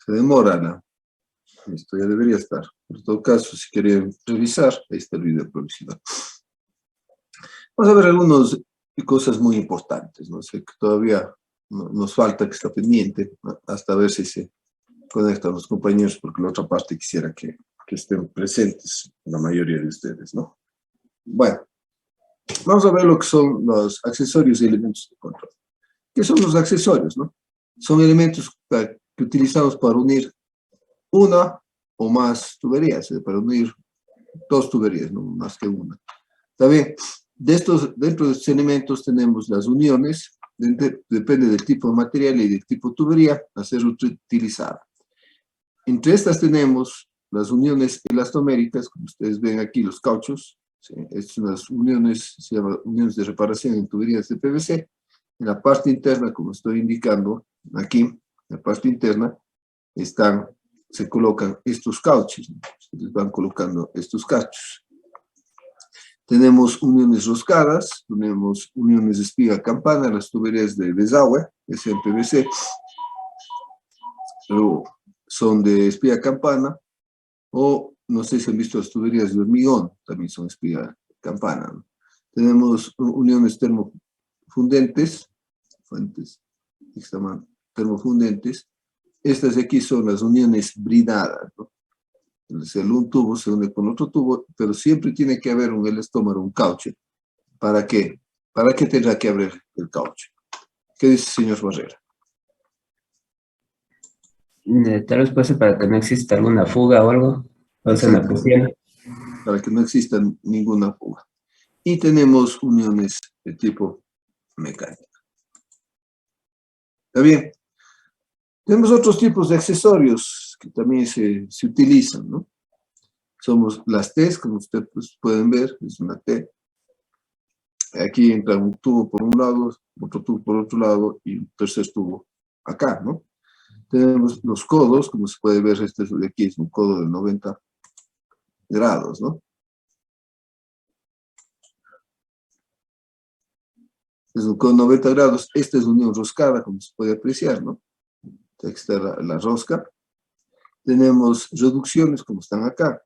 se demora esto ya debería estar. En todo caso, si quieren revisar, ahí está el video provisional. Vamos a ver algunas cosas muy importantes, ¿no? Sé que todavía nos falta que está pendiente, ¿no? Hasta ver si se conectan los compañeros, porque la otra parte quisiera que estén presentes la mayoría de ustedes, ¿no? Bueno, vamos a ver lo que son los accesorios y elementos de control. ¿Qué son los accesorios, no? Son elementos que utilizamos para unir una o más tuberías, para unir dos tuberías, no más que una. ¿Está bien? Dentro de estos elementos tenemos las uniones, depende del tipo de material y del tipo de tubería a ser utilizada. Entre estas tenemos las uniones elastoméricas, como ustedes ven aquí, los cauchos. ¿Sí? Estas son las uniones, se llaman uniones de reparación en tuberías de PVC. En la parte interna, como estoy indicando aquí, en la parte interna, se colocan estos cauchos, ¿no? Se les van colocando estos cauchos. Tenemos uniones roscadas, tenemos uniones de espiga campana, las tuberías de desagüe, que sean PVC, son de espiga campana, o no sé si han visto las tuberías de hormigón, también son espiga campana, ¿no? Tenemos uniones termofundentes, que se llaman termofundentes. Estas de aquí son las uniones bridadas, ¿no? Entonces, un tubo se une con otro tubo, pero siempre tiene que haber un elastómero, un caucho. ¿Para qué? ¿Para qué tendrá que abrir el caucho? ¿Qué dice el señor Barrera? Tal vez puede ser para que no exista alguna fuga o algo. O sea, la presión. Para que no exista ninguna fuga. Y tenemos uniones de tipo mecánica. ¿Está bien? Tenemos otros tipos de accesorios que también se utilizan, ¿no? Somos las T's, como ustedes pueden ver, es una T. Aquí entra un tubo por un lado, otro tubo por otro lado y un tercer tubo acá, ¿no? Tenemos los codos, como se puede ver, este de aquí es un codo de 90 grados, ¿no? Es un codo de 90 grados, esta es unión roscada, como se puede apreciar, ¿no? Aquí está la rosca. Tenemos reducciones, como están acá.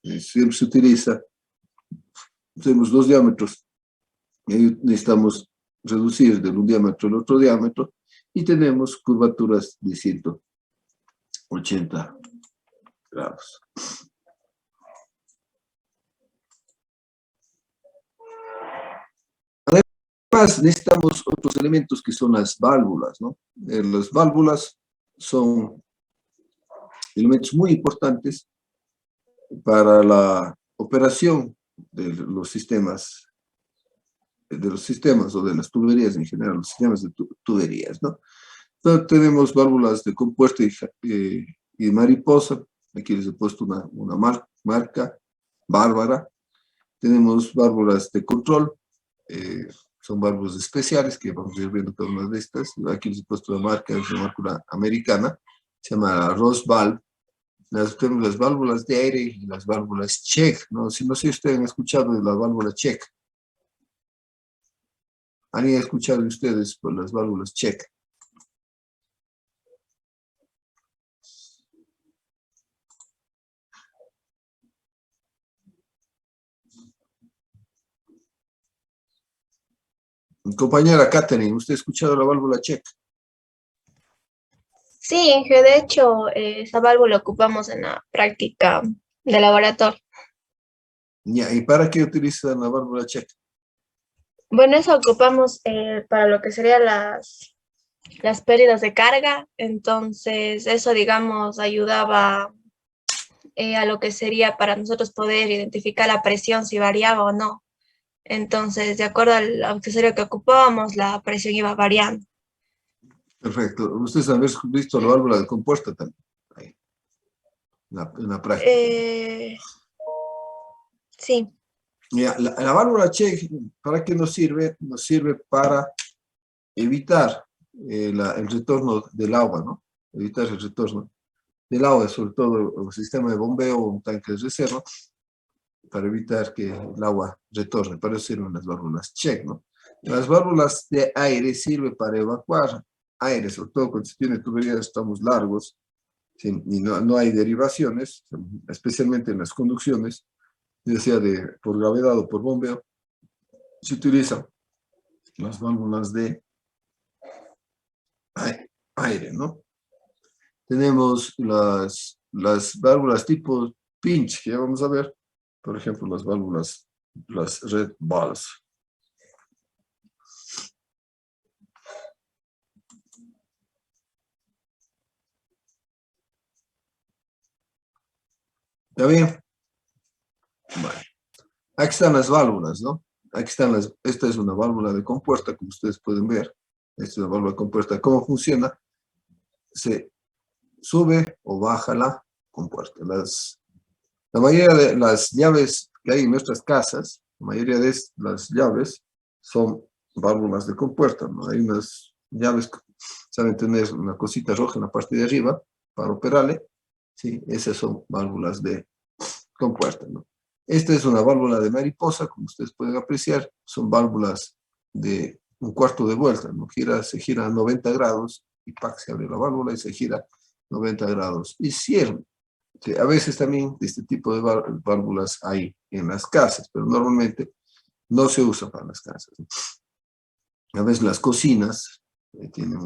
Siempre se utiliza, tenemos dos diámetros, y ahí necesitamos reducir de un diámetro al otro diámetro, y tenemos curvaturas de 180 grados. Además, necesitamos otros elementos que son las válvulas, ¿no? Las válvulas son elementos muy importantes para la operación de los sistemas o de las tuberías en general, los sistemas de tuberías, ¿no? Entonces, tenemos válvulas de compuerta y de mariposa. Aquí les he puesto una marca, Bárbara. Tenemos válvulas de control, son válvulas especiales que vamos a ir viendo cada una de estas. Aquí les he puesto la marca, es una marca americana, se llama Ross Valve. Tenemos las válvulas de aire y las válvulas check, ¿no? No sé si ustedes han escuchado de la válvula check. ¿Han escuchado de ustedes por las válvulas check? Compañera Katherine, ¿usted ha escuchado la válvula check? Sí, que de hecho esa válvula ocupamos en la práctica de laboratorio. Ya, ¿y para qué utilizan la válvula check? Bueno, eso ocupamos para lo que serían las pérdidas de carga, entonces eso, digamos, ayudaba a lo que sería para nosotros poder identificar la presión, si variaba o no. Entonces, de acuerdo al accesorio que ocupábamos, la presión iba variando. Perfecto. Ustedes han visto la válvula de compuerta también, ahí, en la práctica. Sí. Ya, la válvula check, ¿para qué nos sirve? Nos sirve para evitar el retorno del agua, ¿no? Evitar el retorno del agua, sobre todo el sistema de bombeo o un tanque de reserva, para evitar que el agua retorne. Para eso sirven las válvulas check, ¿no? Las válvulas de aire sirven para evacuar aire, sobre todo cuando se tiene tuberías, estamos largos, ¿sí? Y no hay derivaciones, especialmente en las conducciones, ya sea por gravedad o por bombeo, se utilizan las válvulas de aire, ¿no? Tenemos las válvulas tipo pinch, que ya vamos a ver, por ejemplo, las válvulas, las red valves. ¿Está bien? Bueno, aquí están las válvulas, ¿no? Aquí están esta es una válvula de compuerta, como ustedes pueden ver. Esta es una válvula de compuerta. ¿Cómo funciona? Se sube o baja la compuerta. La mayoría de las llaves que hay en nuestras casas, la mayoría de las llaves son válvulas de compuerta, ¿no? Hay unas llaves que saben tener una cosita roja en la parte de arriba para operarle, ¿sí? Esas son válvulas de compuerta, ¿no? Esta es una válvula de mariposa, como ustedes pueden apreciar, son válvulas de un cuarto de vuelta, ¿no? Se gira a 90 grados y ¡pac! Se abre la válvula y se gira 90 grados y cierra. Sí, a veces también este tipo de válvulas hay en las casas, pero normalmente no se usa para las casas. A veces las cocinas tienen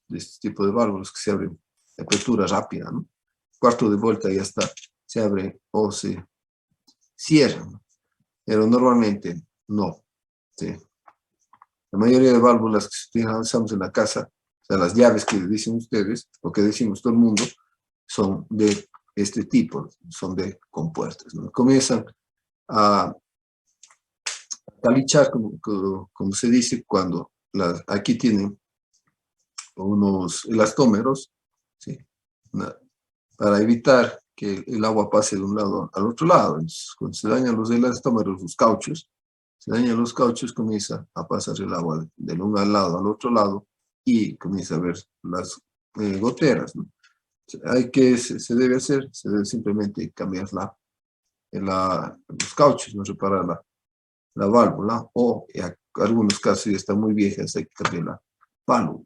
este tipo de válvulas que se abren de apertura rápida, ¿no? Cuarto de vuelta y ya está, se abre o se cierra, ¿no? Pero normalmente no. ¿Sí? La mayoría de válvulas que usamos en la casa, o sea, las llaves que dicen ustedes, o que decimos todo el mundo, son de este tipo, son de compuertas, ¿no? Comienzan a talichar, como se dice, cuando aquí tienen unos elastómeros, ¿sí? Para evitar que el agua pase de un lado al otro lado. Entonces, cuando se dañan los elastómeros, los cauchos, se dañan los cauchos, comienza a pasar el agua del un lado al otro lado y comienza a ver las goteras, ¿no? Se debe hacer? Se debe simplemente cambiar los cauchos, no reparar la válvula, o en algunos casos ya están muy viejas, hay que cambiar la válvula.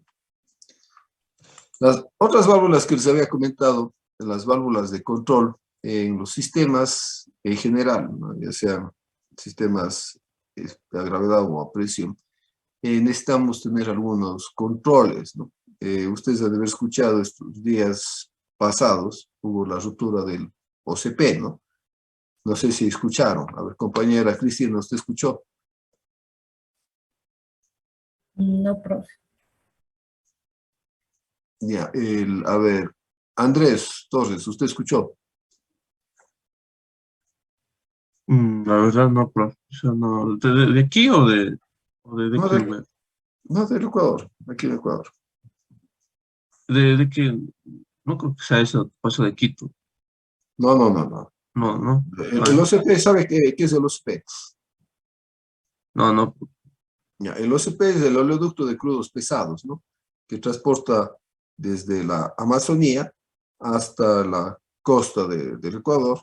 Las otras válvulas que les había comentado, las válvulas de control en los sistemas en general, ¿no? Ya sean sistemas a gravedad o a presión, necesitamos tener algunos controles, ¿no? Ustedes han de haber escuchado estos días pasados, hubo la ruptura del OCP, ¿no? No sé si escucharon. A ver, compañera Cristina, ¿usted escuchó? No, profe. Ya, a ver, Andrés Torres, ¿usted escuchó? La verdad no, profe. O sea, no, ¿de aquí o de No, qué lugar? no, del Ecuador, aquí en Ecuador. De que no creo que sea eso, paso de Quito. No, no, no, no. No, no. El OCP, ¿sabe qué es el OCP? No, no. Ya, el OCP es el oleoducto de crudos pesados, ¿no? Que transporta desde la Amazonía hasta la costa del Ecuador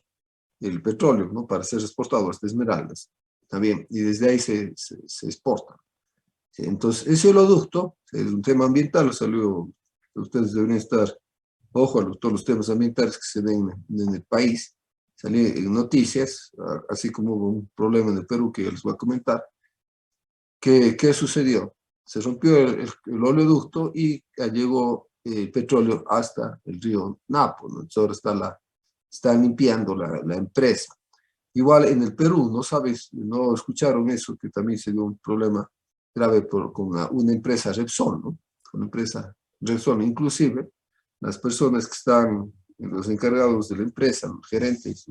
el petróleo, ¿no? Para ser exportado hasta Esmeraldas. También, y desde ahí se exporta. Sí, entonces, ese oleoducto es un tema ambiental, salió, ustedes deberían estar, ojo a todos los temas ambientales que se ven en el país. Salió en noticias, así como hubo un problema en el Perú que les voy a comentar. ¿Qué sucedió? Se rompió el oleoducto y llegó el petróleo hasta el río Napo, ¿no? Entonces ahora está limpiando la empresa. Igual en el Perú, no escucharon eso, que también se dio un problema grave con una empresa Repsol, ¿no? Con la empresa Repsol, inclusive las personas que están, los encargados de la empresa, los gerentes,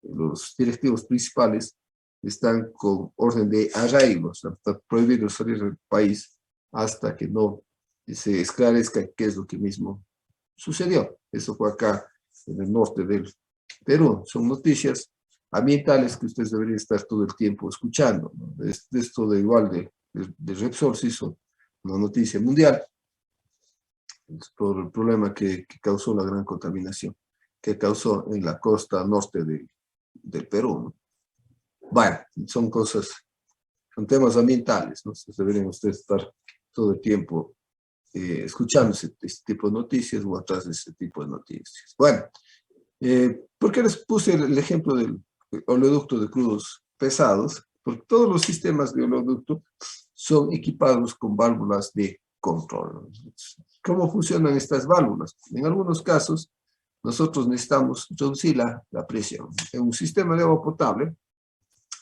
los directivos principales, están con orden de arraigo, o sea, está prohibido salir del país hasta que no se esclarezca qué es lo que mismo sucedió. Eso fue acá en el norte del Perú. Son noticias ambientales que ustedes deberían estar todo el tiempo escuchando, ¿no? Esto de igual de Repsol se hizo una noticia mundial por el problema que causó la gran contaminación que causó en la costa norte del Perú, ¿no? Bueno, son temas ambientales, ¿no? Entonces deberían ustedes estar todo el tiempo escuchando este tipo de noticias o atrás de este tipo de noticias. Bueno, ¿por qué les puse el ejemplo del oleoducto de crudos pesados? Porque todos los sistemas de oleoducto son equipados con válvulas de control. ¿Cómo funcionan estas válvulas? En algunos casos, nosotros necesitamos reducir la presión. En un sistema de agua potable,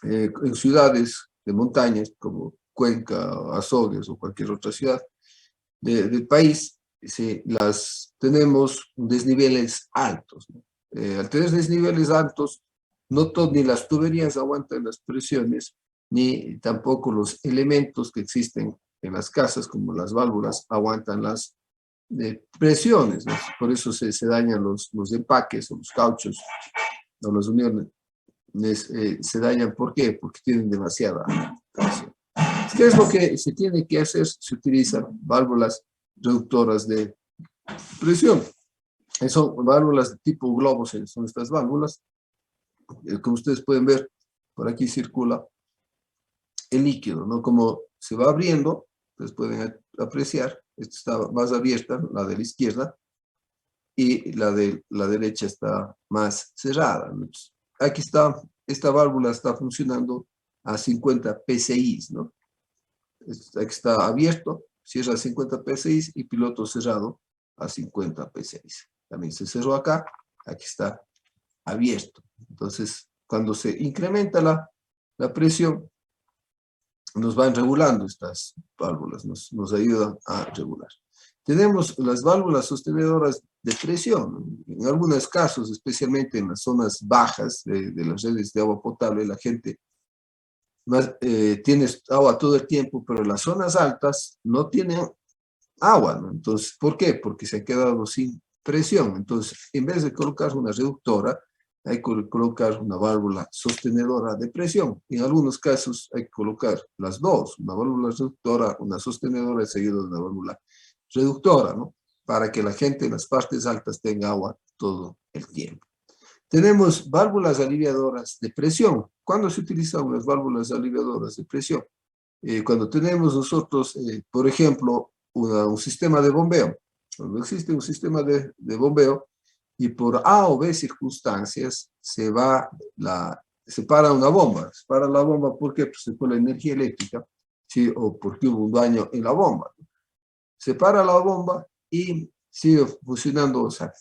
en ciudades de montañas como Cuenca, Azogues o cualquier otra ciudad del país, tenemos desniveles altos, ¿no? Al tener desniveles altos, ni las tuberías aguantan las presiones, ni tampoco los elementos que existen en las casas, como las válvulas, aguantan las presiones, ¿no? Por eso se dañan los empaques o los cauchos o las uniones. Se dañan, ¿por qué? Porque tienen demasiada presión. ¿Qué es lo que se tiene que hacer? Se utilizan válvulas reductoras de presión. Son válvulas de tipo globo, son estas válvulas. Como ustedes pueden ver, por aquí circula el líquido, ¿no? Como se va abriendo, ustedes pueden apreciar, esta está más abierta, la de la izquierda, y la de la derecha está más cerrada. Entonces, aquí está, esta válvula está funcionando a 50 psi, ¿no? Aquí está abierto, cierra a 50 psi y piloto cerrado a 50 psi. También se cerró acá, aquí está abierto. Entonces, cuando se incrementa la presión, nos van regulando estas válvulas, nos ayudan a regular. Tenemos las válvulas sostenedoras de presión. En algunos casos, especialmente en las zonas bajas de las redes de agua potable, la gente tiene agua todo el tiempo, pero las zonas altas no tienen agua, ¿no? Entonces, ¿por qué? Porque se han quedado sin presión. Entonces, en vez de colocar una reductora, hay que colocar una válvula sostenedora de presión. En algunos casos hay que colocar las dos, una válvula reductora, una sostenedora y seguido de una válvula reductora, ¿no? Para que la gente en las partes altas tenga agua todo el tiempo. Tenemos válvulas aliviadoras de presión. ¿Cuándo se utilizan las válvulas aliviadoras de presión? Cuando tenemos nosotros, por ejemplo, un sistema de bombeo. Cuando existe un sistema de bombeo y por A o B circunstancias se para una bomba. Se para la bomba, ¿por qué? Pues se fue la energía eléctrica, ¿sí? O porque hubo un daño en la bomba. Se para la bomba y sigue funcionando, o sea,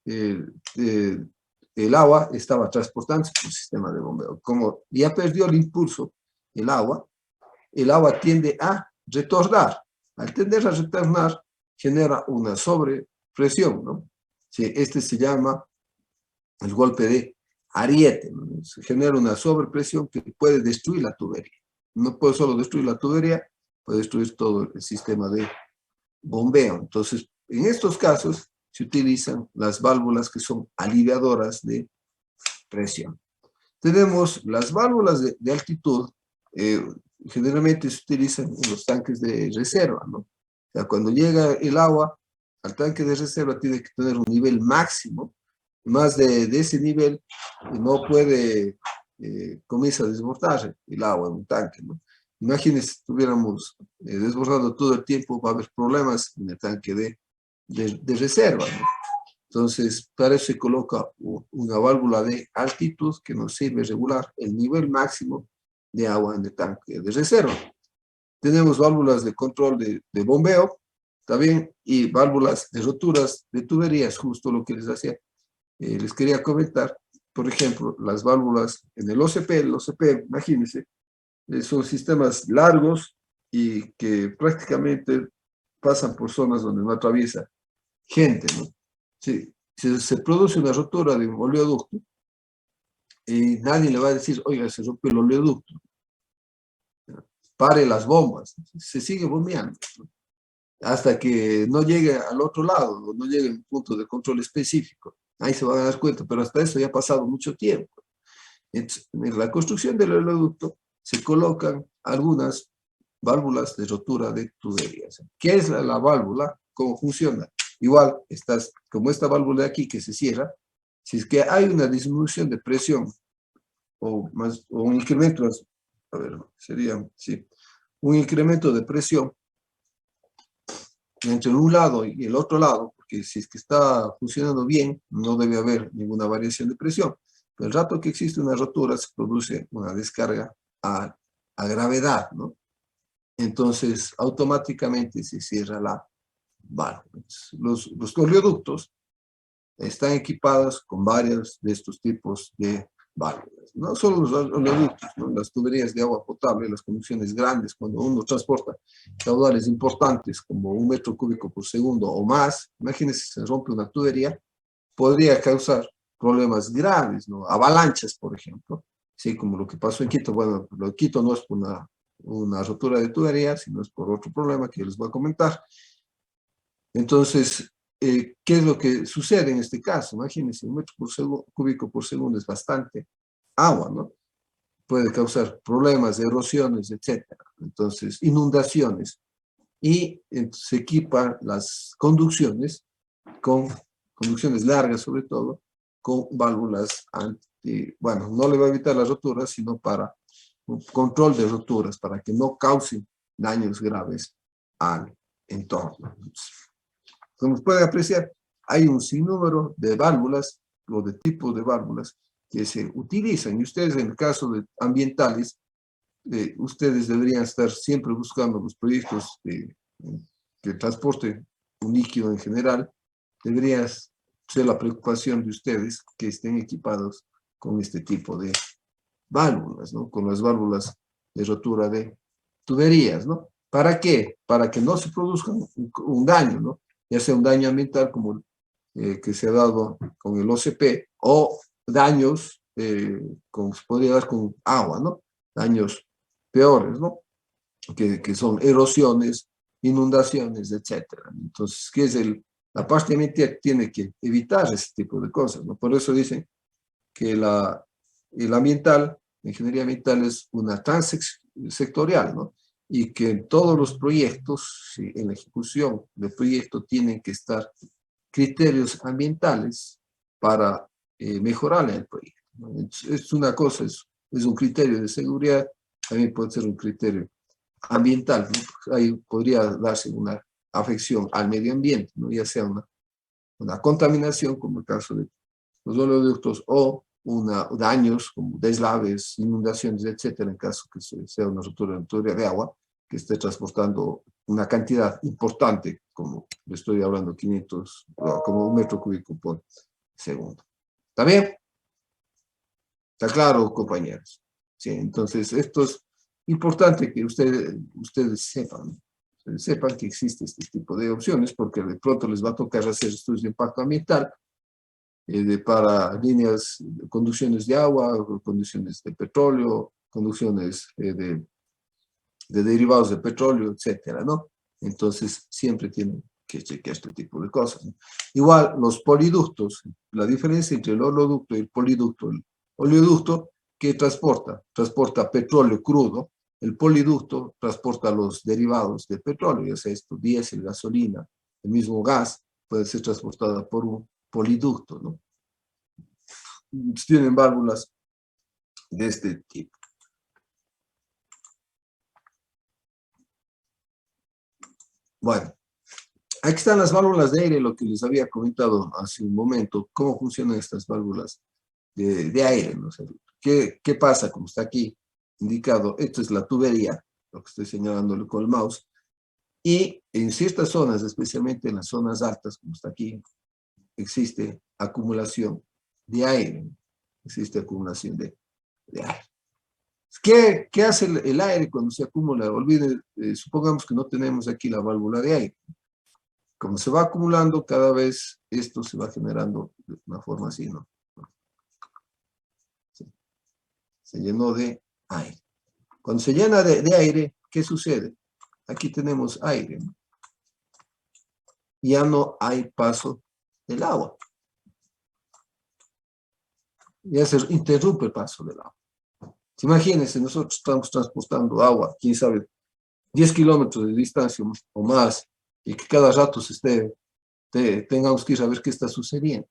el agua estaba transportándose por el sistema de bombeo. Como ya perdió el impulso el agua tiende a retornar. Al tender a retornar, genera una sobrepresión, ¿no? Sí, este se llama el golpe de ariete, ¿no? Se genera una sobrepresión que puede destruir la tubería. No puede solo destruir la tubería, puede destruir todo el sistema de bombeo. Entonces, en estos casos se utilizan las válvulas que son aliviadoras de presión. Tenemos las válvulas de altitud, generalmente se utilizan en los tanques de reserva, ¿no? O sea, cuando llega el agua al tanque de reserva tiene que tener un nivel máximo, más de ese nivel no puede, comienza a desbordar el agua en un tanque, ¿no? Imagínense si estuviéramos desbordando todo el tiempo, va a haber problemas en el tanque de reserva, ¿no? Entonces, para eso se coloca una válvula de altitud que nos sirve regular el nivel máximo de agua en el tanque de reserva. Tenemos válvulas de control de bombeo también y válvulas de roturas de tuberías, justo lo que les quería comentar. Por ejemplo, las válvulas en el OCP, imagínense, son sistemas largos y que prácticamente pasan por zonas donde no atraviesa gente, ¿no? Sí, se produce una rotura de un oleoducto y nadie le va a decir, oiga, se rompió el oleoducto, pare las bombas, se sigue bombeando, ¿no? Hasta que no llegue al otro lado, no llegue a un punto de control específico. Ahí se van a dar cuenta, pero hasta eso ya ha pasado mucho tiempo. Entonces, en la construcción del oleoducto se colocan algunas válvulas de rotura de tuberías. ¿Qué es la válvula? ¿Cómo funciona? Igual, como esta válvula de aquí que se cierra, si es que hay una disminución de presión o un incremento, a ver, sería, sí, un incremento de presión, entre un lado y el otro lado, porque si es que está funcionando bien, no debe haber ninguna variación de presión. Pero el rato que existe una rotura, se produce una descarga a gravedad, ¿no? Entonces, automáticamente se cierra la válvula. Los oleoductos están equipados con varios de estos tipos de válvulas. No solo los oleoductos, ¿no? Las tuberías de agua potable, las conducciones grandes, cuando uno transporta caudales importantes como 1 metro cúbico por segundo o más, imagínense, se rompe una tubería, podría causar problemas graves, ¿no? Avalanchas, por ejemplo, sí, como lo que pasó en Quito. Bueno, lo de Quito no es por una rotura de tubería, sino es por otro problema que les voy a comentar. Entonces, ¿qué es lo que sucede en este caso? Imagínense, 1 metro cúbico por segundo es bastante agua, ¿no? Puede causar problemas, erosiones, etc. Entonces, inundaciones. Y se equipan las conducciones, con conducciones largas sobre todo, con válvulas bueno, no le va a evitar las roturas, sino para un control de roturas, para que no causen daños graves al entorno. Como pueden apreciar, hay un sinnúmero de válvulas o de tipos de válvulas que se utilizan. Y ustedes, en el caso de ambientales, ustedes deberían estar siempre buscando los proyectos que transporten un líquido en general. Debería ser la preocupación de ustedes que estén equipados con este tipo de válvulas, ¿no? Con las válvulas de rotura de tuberías, ¿no? ¿Para qué? Para que no se produzca un daño, ¿no? Ya sea un daño ambiental como que se ha dado con el OCP, o daños, como se podría dar con agua, ¿no? Daños peores, ¿no? Que son erosiones, inundaciones, etc. Entonces, ¿qué es la parte ambiental? Tiene que evitar ese tipo de cosas, ¿no? Por eso dicen que el ambiental, la ingeniería ambiental es una transsectorial, ¿no? Y que en todos los proyectos, sí, en la ejecución del proyecto, tienen que estar criterios ambientales para mejorar el proyecto, ¿no? Es una cosa, es un criterio de seguridad, también puede ser un criterio ambiental, ¿no? Ahí podría darse una afección al medio ambiente, ¿no? Ya sea una contaminación, como el caso de los oleoductos, o daños como deslaves, inundaciones, etcétera, en caso que sea una rotura de agua que esté transportando una cantidad importante, como le estoy hablando, 500, como 1 metro cúbico por segundo. ¿Está bien? ¿Está claro, compañeros? Sí, entonces esto es importante que ustedes sepan que existe este tipo de opciones, porque de pronto les va a tocar hacer estudios de impacto ambiental para líneas, conducciones de agua, conducciones de petróleo, conducciones de derivados de petróleo, etcétera, ¿no? Entonces, siempre tienen que chequear este tipo de cosas, ¿no? Igual, los poliductos, la diferencia entre el oleoducto y el poliducto: el oleoducto, que transporta petróleo crudo; el poliducto transporta los derivados de petróleo, ya sea esto, diésel, gasolina, el mismo gas, puede ser transportada por un poliducto, ¿no? Tienen válvulas de este tipo. Bueno, aquí están las válvulas de aire, lo que les había comentado hace un momento, cómo funcionan estas válvulas de aire, ¿no? O sea, ¿qué pasa? Como está aquí indicado, esta es la tubería, lo que estoy señalándole con el mouse, y en ciertas zonas, especialmente en las zonas altas, como está aquí, existe acumulación de aire, existe acumulación de aire. ¿Qué hace el aire cuando se acumula? Olviden, supongamos que no tenemos aquí la válvula de aire. Como se va acumulando, cada vez esto se va generando de una forma así, ¿no? Sí. Se llenó de aire. Cuando se llena de aire, ¿qué sucede? Aquí tenemos aire, ¿no? Ya no hay paso del agua. Ya se interrumpe el paso del agua. Imagínense, nosotros estamos transportando agua, quién sabe, 10 kilómetros de distancia o más, y que cada rato tengamos que ir a ver qué está sucediendo.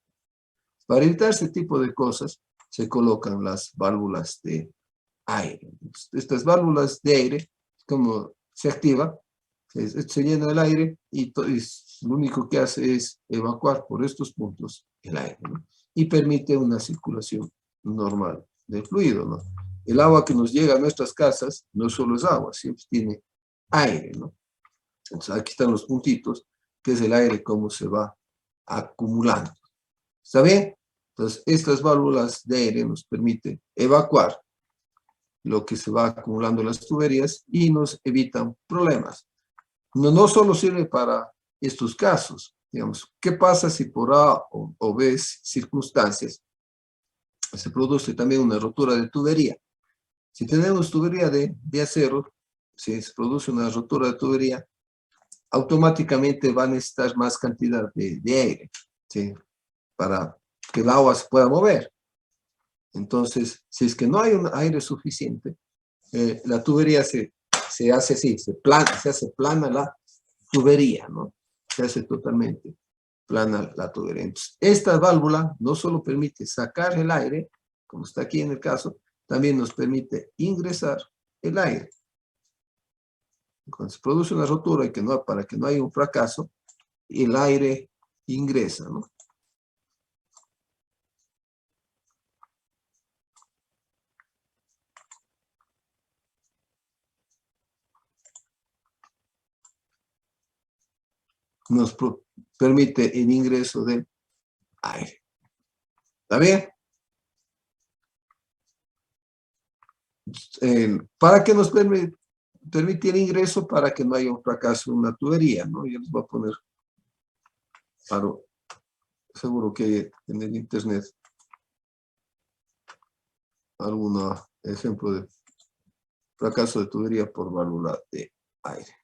Para evitar este tipo de cosas, se colocan las válvulas de aire. Estas válvulas de aire, como se activa, Se llena el aire y lo único que hace es evacuar por estos puntos el aire, ¿no? Y permite una circulación normal del fluido, ¿no? El agua que nos llega a nuestras casas no solo es agua, siempre tiene aire, ¿no? Entonces aquí están los puntitos, que es el aire como se va acumulando. ¿Está bien? Entonces estas válvulas de aire nos permiten evacuar lo que se va acumulando en las tuberías y nos evitan problemas. No solo sirve para estos casos, digamos, ¿qué pasa si por A o B circunstancias se produce también una rotura de tubería? Si tenemos tubería de acero, si se produce una rotura de tubería, automáticamente va a necesitar más cantidad de aire, ¿sí? Para que el agua se pueda mover. Entonces, si es que no hay un aire suficiente, la tubería se hace así, se hace plana la tubería, ¿no? Se hace totalmente plana la tubería. Entonces, esta válvula no solo permite sacar el aire, como está aquí en el caso, también nos permite ingresar el aire. Cuando se produce una rotura y para que no haya un fracaso, el aire ingresa, ¿no? Nos permite el ingreso del aire. ¿Está bien? ¿Para qué nos permite el ingreso? Para que no haya un fracaso en una tubería, ¿no? Yo les voy a poner, claro, seguro que hay en el internet algún ejemplo de fracaso de tubería por válvula de aire.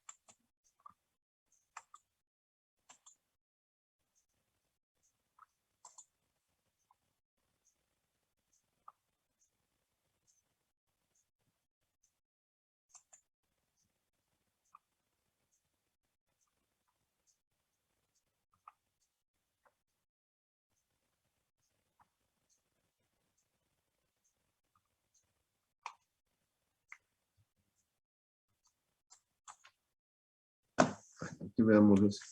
Aquí veamos eso.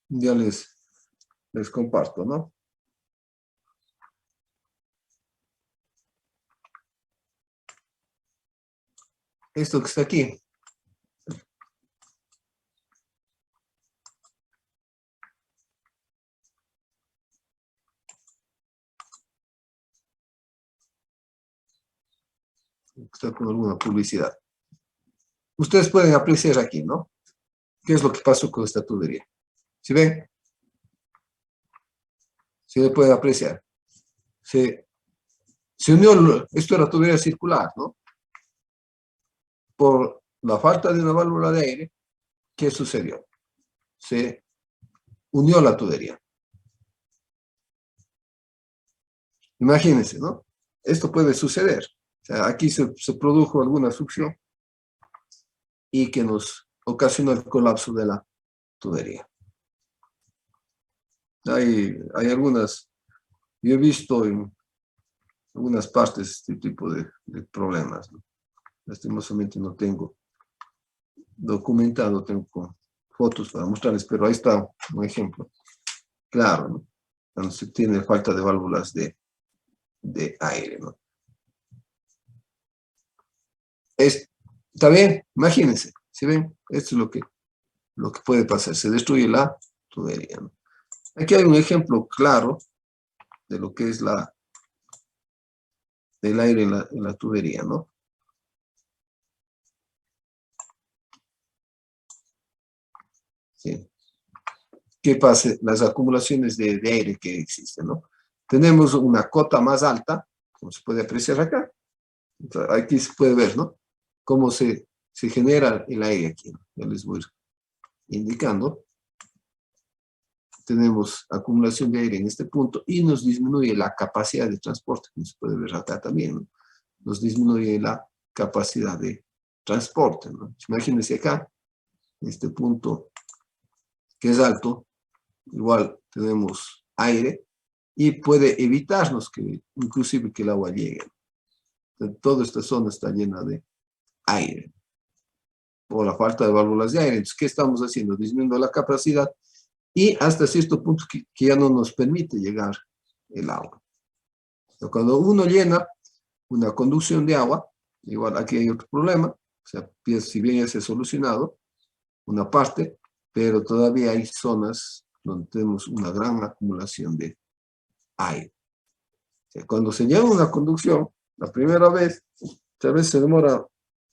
Ya les comparto, ¿no? Esto que está aquí. Está con alguna publicidad. Ustedes pueden apreciar aquí, ¿no? ¿Qué es lo que pasó con esta tubería? ¿Sí ven? ¿Sí le pueden apreciar? Se unió, esto era tubería circular, ¿no? Por la falta de una válvula de aire, ¿qué sucedió? Se unió la tubería. Imagínense, ¿no? Esto puede suceder. O sea, aquí se produjo alguna succión y que nos ocasionó el colapso de la tubería. Hay algunas, yo he visto en algunas partes este tipo de problemas, ¿no? Lastimosamente no tengo documentado, tengo fotos para mostrarles, pero ahí está un ejemplo claro, ¿no? Cuando se tiene falta de válvulas de aire, ¿no? ¿Está bien? Imagínense, ¿sí ven? Esto es lo que puede pasar, se destruye la tubería, ¿no? Aquí hay un ejemplo claro de lo que es del aire en la tubería, ¿no? Sí. ¿Qué pasa? Las acumulaciones de aire que existen, ¿no? tenemos una cota más alta, como se puede apreciar acá. Entonces, aquí se puede ver, ¿no? Cómo se genera el aire aquí, ¿no? Ya les voy indicando. Tenemos acumulación de aire en este punto y nos disminuye la capacidad de transporte, como se puede ver acá también, ¿no? Nos disminuye la capacidad de transporte, ¿no? Imagínense acá, en este punto que es alto, igual tenemos aire y puede evitarnos que inclusive que el agua llegue. Toda esta zona está llena de aire por la falta de válvulas de aire. Entonces, ¿qué estamos haciendo? Disminuyendo la capacidad y hasta cierto punto que ya no nos permite llegar el agua. Pero cuando uno llena una conducción de agua, igual aquí hay otro problema, o sea, si bien ya se ha solucionado una parte, pero todavía hay zonas donde tenemos una gran acumulación de aire. O sea, cuando se llena una conducción, la primera vez, tal vez se demora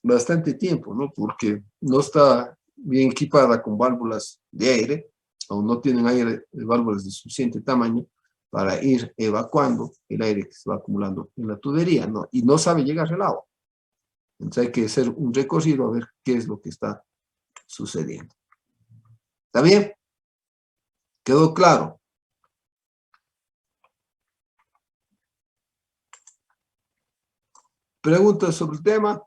bastante tiempo, ¿no? Porque no está bien equipada con válvulas de aire, o no tienen aire, válvulas de suficiente tamaño para ir evacuando el aire que se va acumulando en la tubería, ¿no? Y no sabe llegar el agua. Entonces hay que hacer un recorrido a ver qué es lo que está sucediendo. ¿Está bien? ¿Quedó claro? ¿Preguntas sobre el tema?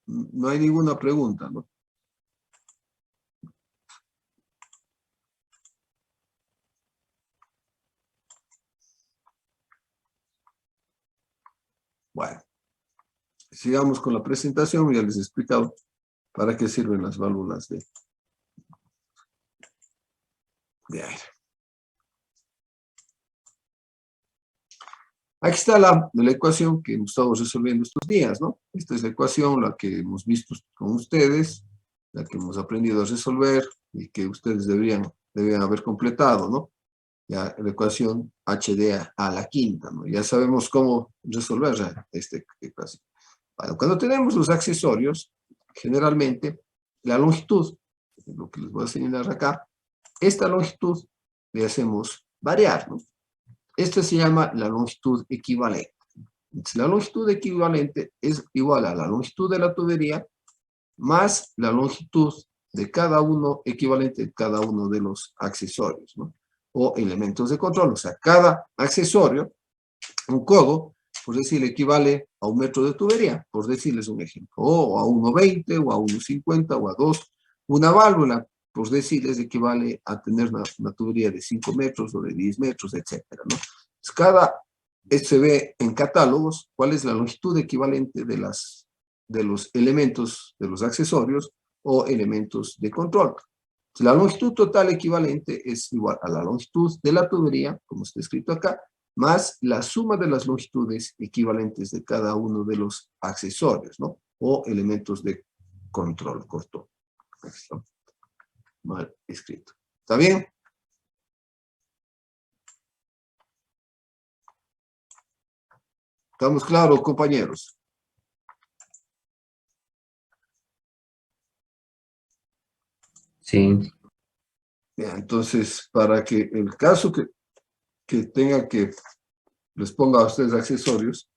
No hay ninguna pregunta, ¿no? Bueno, sigamos con la presentación. Ya les he explicado para qué sirven las válvulas de aire. Aquí está la ecuación que hemos estado resolviendo estos días, ¿no? Esta es la ecuación, la que hemos visto con ustedes, la que hemos aprendido a resolver y que ustedes deben haber completado, ¿no? Ya la ecuación HD a la quinta, ¿no? Ya sabemos cómo resolver esta ecuación. Bueno, cuando tenemos los accesorios, generalmente la longitud, lo que les voy a señalar acá, esta longitud le hacemos variar, ¿no? Esta se llama la longitud equivalente. Entonces, la longitud equivalente es igual a la longitud de la tubería más la longitud de cada uno, equivalente de cada uno de los accesorios, ¿no? O elementos de control. O sea, cada accesorio, un codo, por decir, equivale a 1 metro de tubería, por decirles un ejemplo, o a 1,20, o a 1,50, o a 2. Una válvula, por decirles, equivale a tener una tubería de 5 metros o de 10 metros, etcétera, ¿no? Se ve en catálogos cuál es la longitud equivalente de los elementos, de los accesorios o elementos de control. La longitud total equivalente es igual a la longitud de la tubería, como está escrito acá, más la suma de las longitudes equivalentes de cada uno de los accesorios, ¿no? O elementos de control, corto. Mal escrito. ¿Está bien? ¿Estamos claros, compañeros? Sí. Bien, entonces, para que el caso que tenga que les ponga a ustedes accesorios,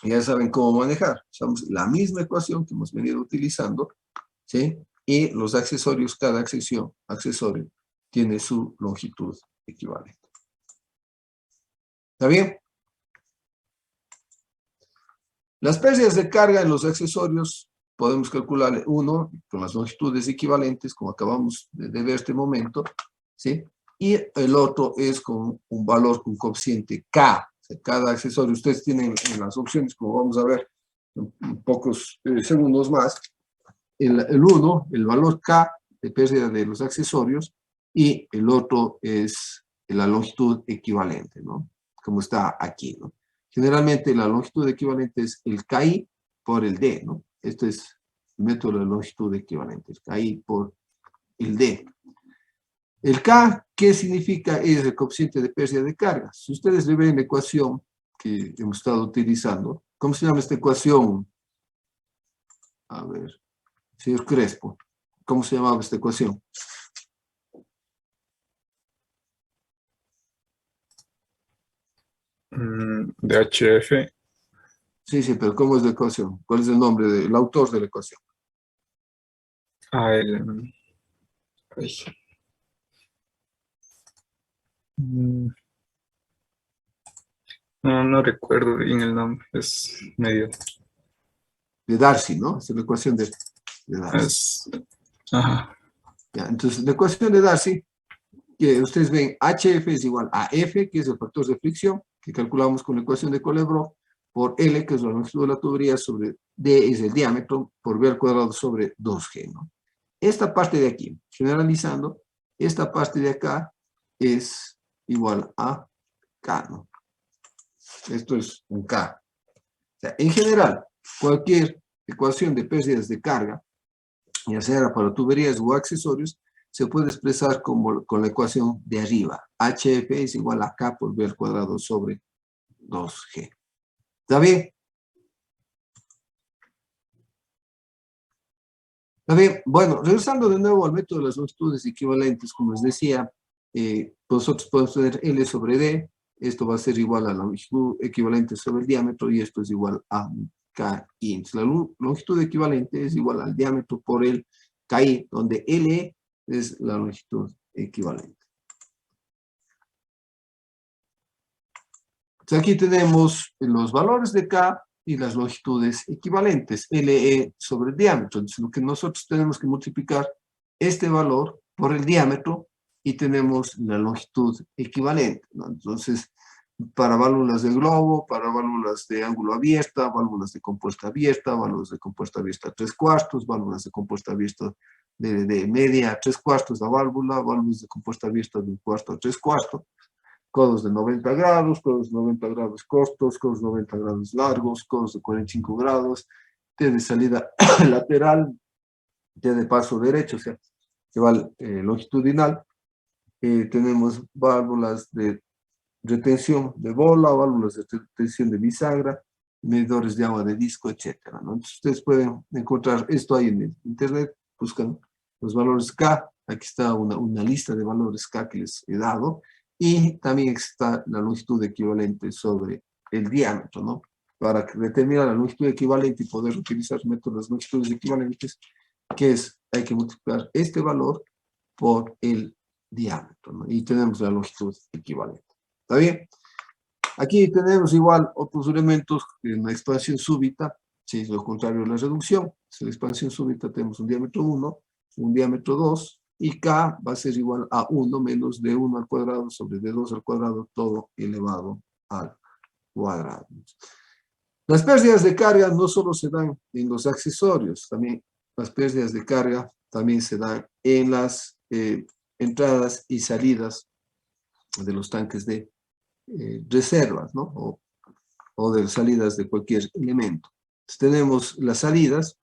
ya saben cómo manejar. Usamos la misma ecuación que hemos venido utilizando, ¿sí? Y los accesorios, cada accesorio tiene su longitud equivalente. ¿Está bien? Las pérdidas de carga en los accesorios podemos calcular uno con las longitudes equivalentes, como acabamos de ver este momento, ¿sí? Y el otro es con un valor, un coeficiente K. O sea, cada accesorio, ustedes tienen en las opciones, como vamos a ver en pocos segundos más, el uno, el valor K de pérdida de los accesorios, y el otro es la longitud equivalente, ¿no? Como está aquí, ¿no? Generalmente la longitud equivalente es el KI por el D, ¿no? Este es el método de longitud equivalente, el KI por el D. El K, ¿qué significa? Es el coeficiente de pérdida de carga. Si ustedes le ven la ecuación que hemos estado utilizando, ¿cómo se llama esta ecuación? A ver, señor Crespo, ¿cómo se llamaba esta ecuación? De HF. Sí, sí, pero ¿cómo es la ecuación? ¿Cuál es el nombre del autor de la ecuación? Ah, ay. Mm, no recuerdo bien el nombre. Es medio. De Darcy, ¿no? Es la ecuación de Darcy. Ajá. Ya, entonces, la ecuación de Darcy, que ustedes ven, HF es igual a F, que es el factor de fricción, que calculamos con la ecuación de Colebrock, por L, que es la longitud de la tubería, sobre D es el diámetro, por B al cuadrado sobre 2G, ¿no? Esta parte de aquí, generalizando, esta parte de acá es igual a K, ¿no? Esto es un K. O sea, en general, cualquier ecuación de pérdidas de carga, ya sea para tuberías o accesorios, se puede expresar como, con la ecuación de arriba. HF es igual a K por B al cuadrado sobre 2G. ¿Está bien? ¿Está bien? Bueno, regresando de nuevo al método de las longitudes equivalentes, como les decía, nosotros podemos tener L sobre D, esto va a ser igual a la longitud equivalente sobre el diámetro y esto es igual a KI. Entonces, la longitud equivalente es igual al diámetro por el KI, donde L es la longitud equivalente. Entonces, aquí tenemos los valores de K y las longitudes equivalentes, LE sobre el diámetro. Entonces, lo que nosotros tenemos que multiplicar este valor por el diámetro y tenemos la longitud equivalente, ¿no? Entonces, para válvulas de globo, para válvulas de ángulo abierta, válvulas de compuesta abierta, válvulas de compuesta abierta a 3/4, válvulas de compuesta abierta de media a 3/4 la válvula, válvulas de compuesta abierta de 1/4 a 3/4, codos de 90 grados, codos de 90 grados cortos, codos de 90 grados largos, codos de 45 grados, T de salida lateral, T de paso derecho, o sea, que va longitudinal. Tenemos válvulas de retención de bola, válvulas de retención de bisagra, medidores de agua de disco, etcétera, ¿no? Entonces ustedes pueden encontrar esto ahí en el internet, buscan los valores K, aquí está una lista de valores K que les he dado, y también está la longitud equivalente sobre el diámetro, ¿no? Para determinar la longitud equivalente y poder utilizar métodos de longitudes equivalentes, que es, hay que multiplicar este valor por el diámetro, ¿no? Y tenemos la longitud equivalente. ¿Está bien? Aquí tenemos igual otros elementos en la expansión súbita, si es lo contrario de la reducción. En la expansión súbita tenemos un diámetro 1, un diámetro 2, y K va a ser igual a 1 menos D1 al cuadrado sobre D2 al cuadrado, todo elevado al cuadrado. Las pérdidas de carga no solo se dan en los accesorios, también las pérdidas de carga también se dan en las entradas y salidas de los tanques de reservas, ¿no? O de salidas de cualquier elemento. Entonces, tenemos las salidas,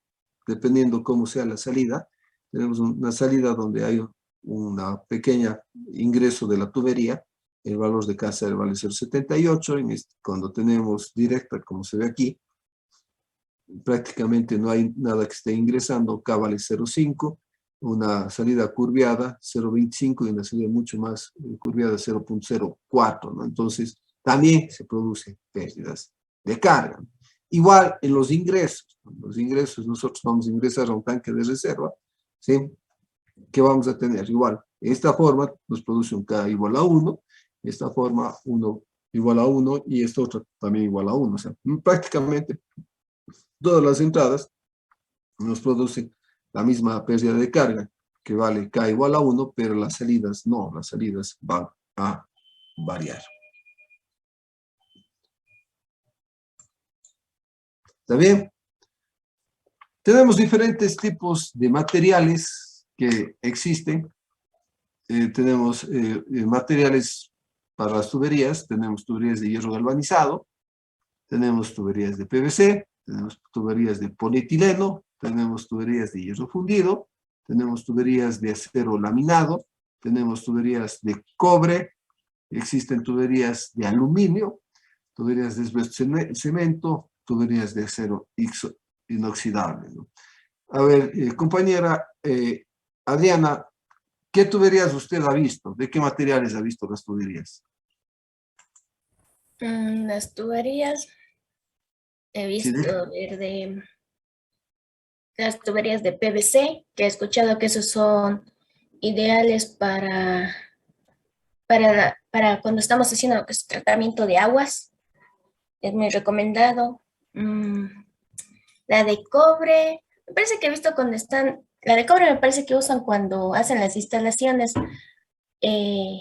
dependiendo cómo sea la salida, tenemos una salida donde hay una pequeña ingreso de la tubería, el valor de K vale 0,78, cuando tenemos directa, como se ve aquí, prácticamente no hay nada que esté ingresando, K vale 0,5, una salida curviada 0,25 y una salida mucho más curviada 0,04, ¿no? Entonces, también se producen pérdidas de carga. Igual en los ingresos. Los ingresos, nosotros vamos a ingresar a un tanque de reserva, ¿sí? ¿Qué vamos a tener? Igual, de esta forma nos produce un K igual a 1, de esta forma 1 igual a 1 y esta otra también igual a 1. O sea, prácticamente todas las entradas nos producen la misma pérdida de carga, que vale K igual a 1, pero las salidas no, las salidas van a variar. ¿Está bien? Tenemos diferentes tipos de materiales que existen. Tenemos materiales para las tuberías, tenemos tuberías de hierro galvanizado, tenemos tuberías de PVC, tenemos tuberías de polietileno, tenemos tuberías de hierro fundido, tenemos tuberías de acero laminado, tenemos tuberías de cobre, existen tuberías de aluminio, tuberías de cemento, tuberías de acero inoxidable, ¿no? A ver, compañera Adriana, ¿qué tuberías usted ha visto? ¿De qué materiales ha visto las tuberías? Las tuberías, he Sí, visto ver de las tuberías de PVC, que he escuchado que esos son ideales para cuando estamos haciendo lo que es tratamiento de aguas. Es muy recomendado. Mm, la de cobre, me parece que he visto cuando la de cobre me parece que usan cuando hacen las instalaciones eh,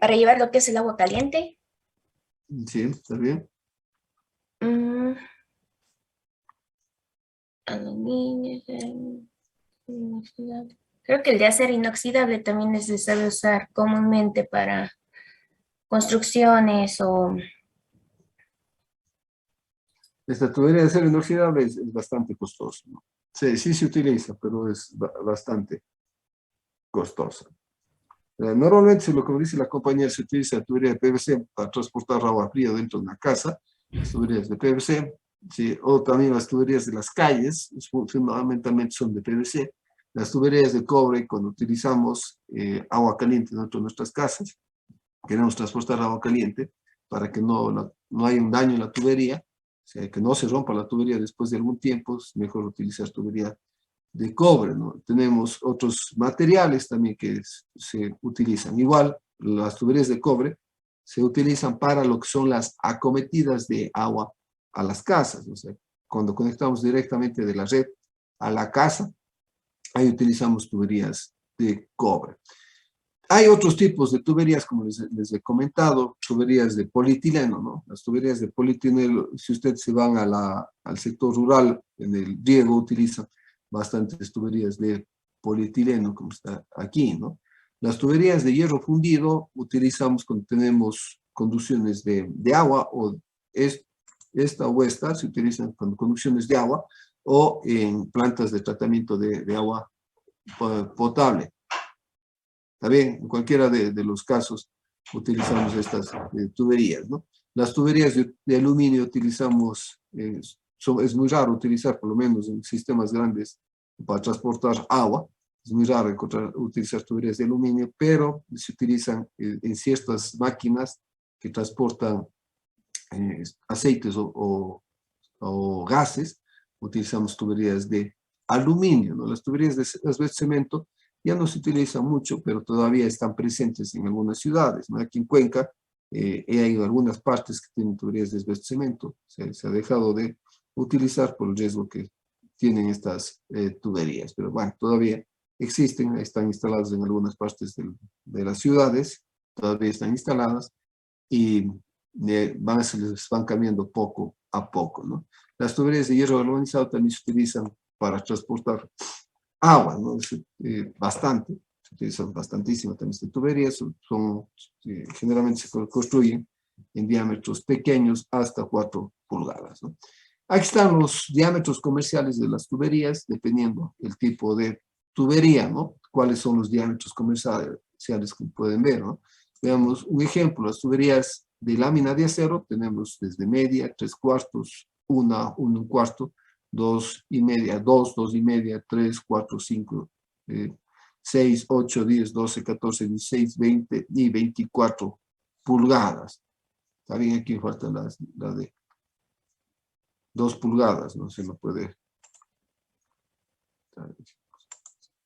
para llevar lo que es el agua caliente. sí, está bien. Mm, aluminio, inoxidable. Creo que el de acero inoxidable también se sabe usar comúnmente para construcciones o... Esta tubería de acero inoxidable es bastante costosa, ¿no? Sí, sí se utiliza, pero es bastante costosa. Normalmente, lo que dice la compañía, se utiliza tubería de PVC para transportar agua fría dentro de una casa, las tuberías de PVC, sí, o también las tuberías de las calles, fundamentalmente son de PVC. Las tuberías de cobre, cuando utilizamos agua caliente dentro de nuestras casas, queremos transportar agua caliente para que no haya un daño en la tubería, o sea, que no se rompa la tubería después de algún tiempo, es mejor utilizar tubería de cobre, ¿no? Tenemos otros materiales también que se utilizan. Igual, las tuberías de cobre se utilizan para lo que son las acometidas de agua a las casas. O sea, cuando conectamos directamente de la red a la casa, ahí utilizamos tuberías de cobre. Hay otros tipos de tuberías, como les he comentado, tuberías de polietileno, ¿no? Las tuberías de polietileno, si ustedes se van al sector rural, en el riego, utilizan bastantes tuberías de polietileno, como está aquí, ¿no? Las tuberías de hierro fundido utilizamos cuando tenemos conducciones de agua, o esta o esta se utilizan con conducciones de agua, o en plantas de tratamiento de agua potable. Está bien, en cualquiera de los casos utilizamos estas tuberías, ¿no? Las tuberías de aluminio utilizamos, es muy raro utilizar, por lo menos en sistemas grandes, para transportar agua. Es muy raro utilizar tuberías de aluminio, pero se utilizan en ciertas máquinas que transportan aceites o gases. Utilizamos tuberías de aluminio, ¿no? Las tuberías de cemento ya no se utilizan mucho, pero todavía están presentes en algunas ciudades, ¿no? Aquí en Cuenca hay algunas partes que tienen tuberías de cemento. Se ha dejado de utilizar por el riesgo que tienen estas tuberías, pero bueno, todavía existen, están instaladas en algunas partes de las ciudades, todavía están instaladas, y se les van cambiando poco a poco, ¿no? Las tuberías de hierro galvanizado también se utilizan para transportar agua, ¿no? Bastante, se utilizan bastantísimo también estas tuberías, generalmente se construyen en diámetros pequeños hasta 4 pulgadas, ¿no? Aquí están los diámetros comerciales de las tuberías, dependiendo el tipo de tubería, ¿no? Cuáles son los diámetros comerciales que pueden ver, ¿no? Veamos un ejemplo, las tuberías de lámina de acero tenemos desde media, 3/4, 1, 1/4, 2,5, 2, 2,5, 3, 4, 5, 6, 8, 10, 12, 14, 16, 20 y 24 pulgadas. También aquí falta la de 2 pulgadas, no se lo puede.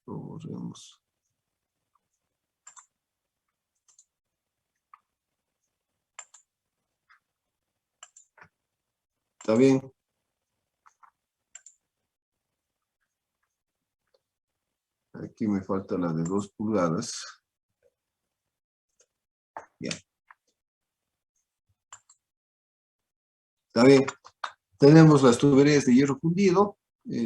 Borremos. ¿Está bien? Aquí me falta la de 2 pulgadas. Ya. ¿Está bien? Tenemos las tuberías de hierro fundido.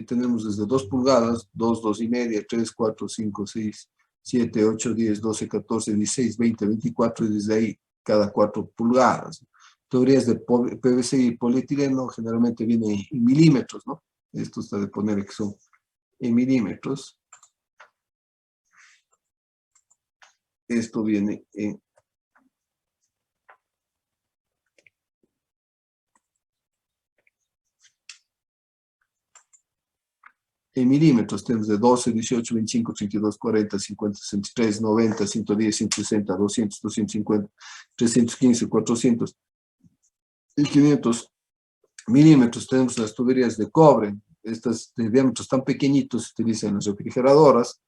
Tenemos desde 2 pulgadas, 2, 2,5, 3, 4, 5, 6, 7, 8, 10, 12, 14, 16, 20, 24, y desde ahí cada 4 pulgadas. Tuberías de PVC y polietileno generalmente vienen en milímetros, ¿no? Esto está de poner que son en milímetros. Esto viene En milímetros tenemos de 12, 18, 25, 32, 40, 50, 63, 90, 110, 160, 200, 250, 315, 400 y 500 milímetros. Tenemos las tuberías de cobre. Estas de diámetros tan pequeñitos se utilizan en las refrigeradoras,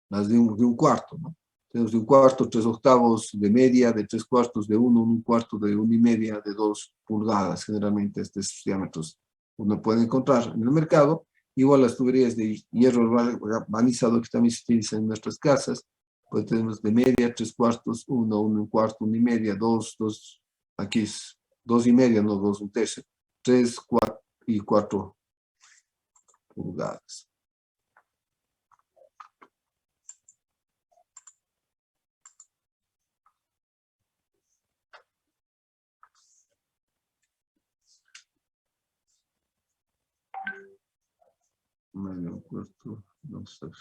las de un cuarto, ¿no? Tenemos de un cuarto, 3/8 de media, de 3/4 de 1, 1/4 de 1,5, de 2 pulgadas. Generalmente estos diámetros uno puede encontrar en el mercado. Igual las tuberías de hierro galvanizado que también se utilizan en nuestras casas, pues tenemos de media, 3/4, 1, 1/4, 1,5, 2, 2, aquí es 2,5, no 2/3, 3, 4 y 4 pulgadas. Medio cuarto, vamos a ver.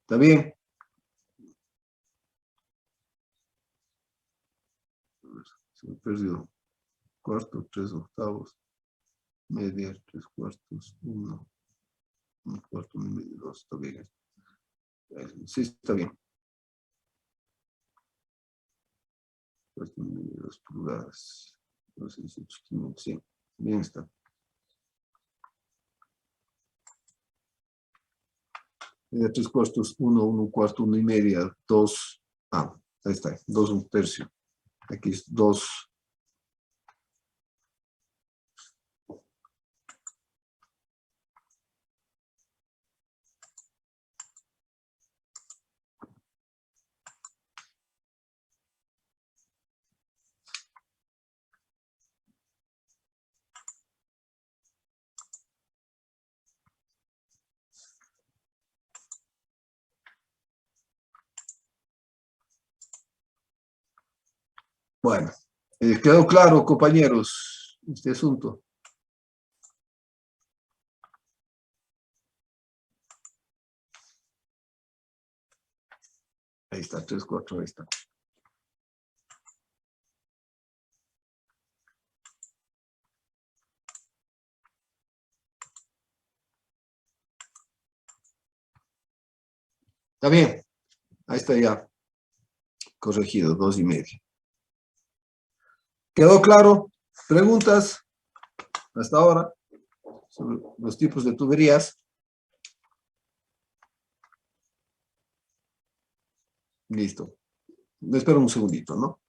¿Está bien? Se me perdió. Cuarto, 3/8, media, 3/4, 1, 1/4, 1,5, 2, está bien. Sí, está bien. 2 pulgadas, 200, 500, sí, bien está. Media, 3/4, 1, 1/4, 1,5, 2, ahí está, 2/3. Aquí es 2. Bueno, quedó claro, compañeros, este asunto. Ahí está, 3, 4, ahí está. Está bien, ahí está ya corregido, 2,5. ¿Quedó claro? ¿Preguntas hasta ahora sobre los tipos de tuberías? Listo. Me espero un segundito, ¿no?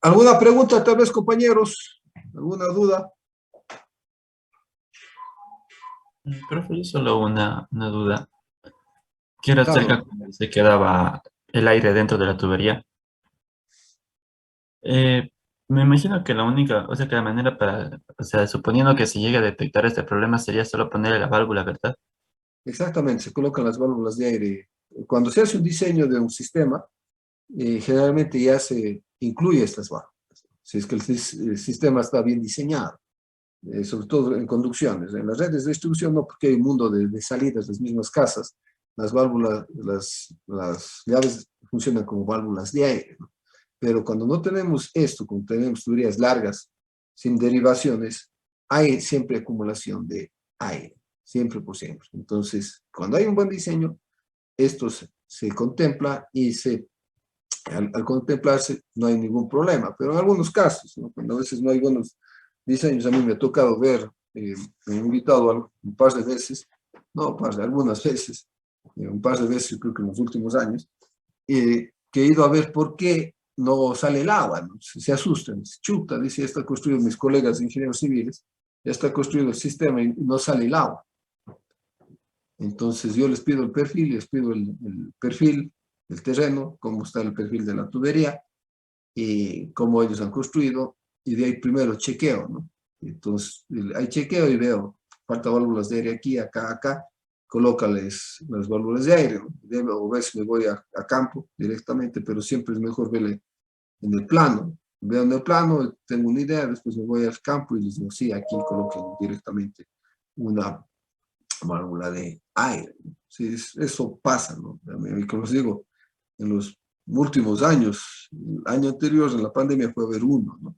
¿Alguna pregunta tal vez, compañeros? ¿Alguna duda? Profe, solo una duda. ¿Qué era acerca Claro. cuando se quedaba el aire dentro de la tubería? Eh, Me imagino que la única, o sea, que la manera para, o sea, suponiendo que se llegue a detectar este problema sería solo ponerle la válvula, ¿verdad? Exactamente, se colocan las válvulas de aire. Cuando se hace un diseño de un sistema, generalmente ya se incluye estas válvulas. Si es que el sistema está bien diseñado, sobre todo en conducciones. En las redes de distribución no, porque hay un mundo de salidas, las mismas casas. Las válvulas, las llaves funcionan como válvulas de aire, ¿no? Pero cuando no tenemos esto, cuando tenemos tuberías largas, sin derivaciones, hay siempre acumulación de aire, siempre por siempre. Entonces, cuando hay un buen diseño, esto se contempla y al contemplarse no hay ningún problema. Pero en algunos casos, ¿no? Cuando a veces no hay buenos 10 años a mí me ha tocado ver, me he invitado un par de veces, no, algunas veces, un par de veces creo que en los últimos años, que he ido a ver por qué no sale el agua, ¿no? Se asustan, se chuta, dice, ya está construido, mis colegas ingenieros civiles, ya está construido el sistema y no sale el agua. Entonces yo les pido el perfil, les pido el perfil del terreno, cómo está el perfil de la tubería y cómo ellos han construido, y de ahí primero chequeo, ¿no? Entonces hay chequeo y veo, falta válvulas de aire aquí, acá, acá, colócales las válvulas de aire, ¿no? O ver si me voy a campo directamente, pero siempre es mejor verle en el plano. Veo en el plano, tengo una idea, después me voy al campo y les digo, sí, aquí coloquen directamente una válvula de aire. Sí, eso pasa, ¿no? Y como les digo, en los últimos años, el año anterior, en la pandemia, fue haber uno, ¿no?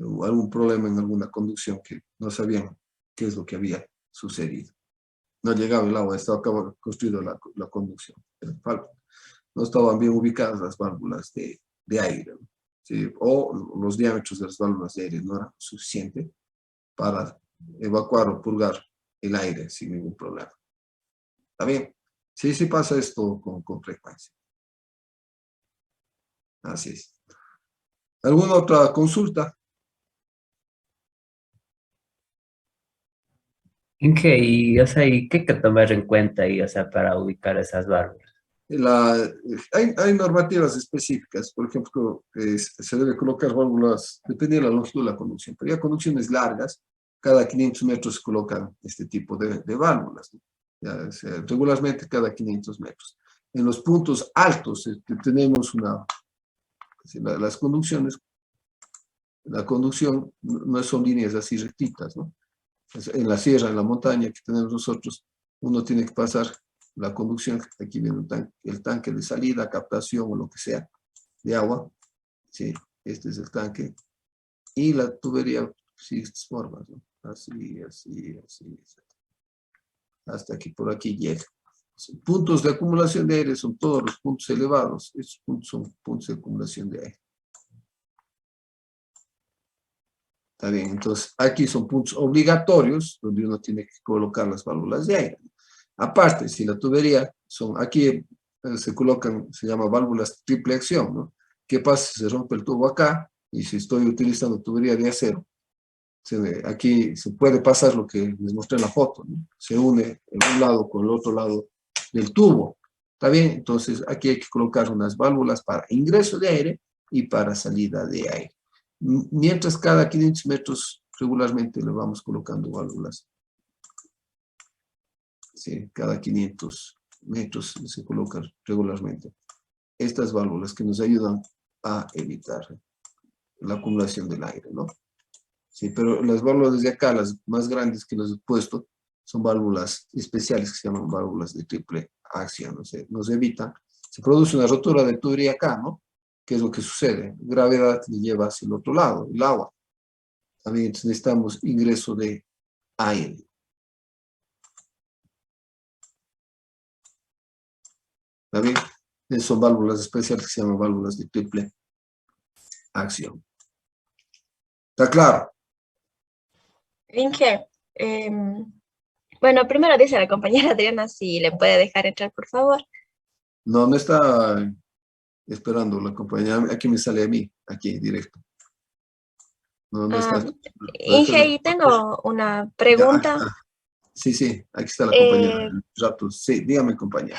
Hubo algún problema en alguna conducción que no sabían qué es lo que había sucedido. No llegaba el agua, estaba construida la conducción. No estaban bien ubicadas las válvulas de aire, ¿no? Sí, o los diámetros de las válvulas de aire no eran suficientes para evacuar o purgar el aire sin ningún problema. ¿Está bien? Sí, sí pasa esto con frecuencia. Así es. ¿Alguna otra consulta? Inge, y, o sea, ¿y qué hay que tomar en cuenta ahí, o sea, para ubicar esas válvulas? La, hay normativas específicas, por ejemplo, se debe colocar válvulas, depende de la longitud de la conducción, pero ya conducciones largas, cada 500 metros se colocan este tipo de válvulas, ¿no? Ya, regularmente cada 500 metros. En los puntos altos tenemos las conducciones, la conducción no son líneas así rectitas, ¿no? En la sierra, en la montaña que tenemos nosotros, uno tiene que pasar la conducción, aquí viene el tanque de salida, captación o lo que sea, de agua, sí, este es el tanque, y la tubería, sí, estas formas, ¿no? Así, así, así, hasta aquí, por aquí llega. Puntos de acumulación de aire son todos los puntos elevados, estos puntos son puntos de acumulación de aire. Está bien, entonces aquí son puntos obligatorios donde uno tiene que colocar las válvulas de aire. Aparte, si la tubería son, aquí se colocan, se llama válvulas triple acción, ¿no? ¿Qué pasa si se rompe el tubo acá y si estoy utilizando tubería de acero? Aquí se puede pasar lo que les mostré en la foto, ¿no? Se une en un lado con el otro lado del tubo. ¿Está bien? Entonces aquí hay que colocar unas válvulas para ingreso de aire y para salida de aire. Mientras cada 500 metros regularmente le vamos colocando válvulas. Sí, cada 500 metros se colocan regularmente estas válvulas que nos ayudan a evitar la acumulación del aire, ¿no? Sí, pero las válvulas de acá, las más grandes que les he puesto, son válvulas especiales que se llaman válvulas de triple acción, ¿no? Nos evitan, se produce una rotura de tubería acá, ¿no? ¿Qué es lo que sucede? Gravedad le lleva hacia el otro lado, el agua. También necesitamos ingreso de aire. ¿Está bien? Son válvulas especiales que se llaman válvulas de triple acción. ¿Está claro? Inge, bueno, primero dice la compañera Adriana si le puede dejar entrar, por favor. No, no está esperando la compañía. Aquí me sale a mí, aquí directo. No, no está. Inge, y tengo una Ya, pregunta. sí, sí, aquí está la compañera. Eh, Sí, dígame, compañera.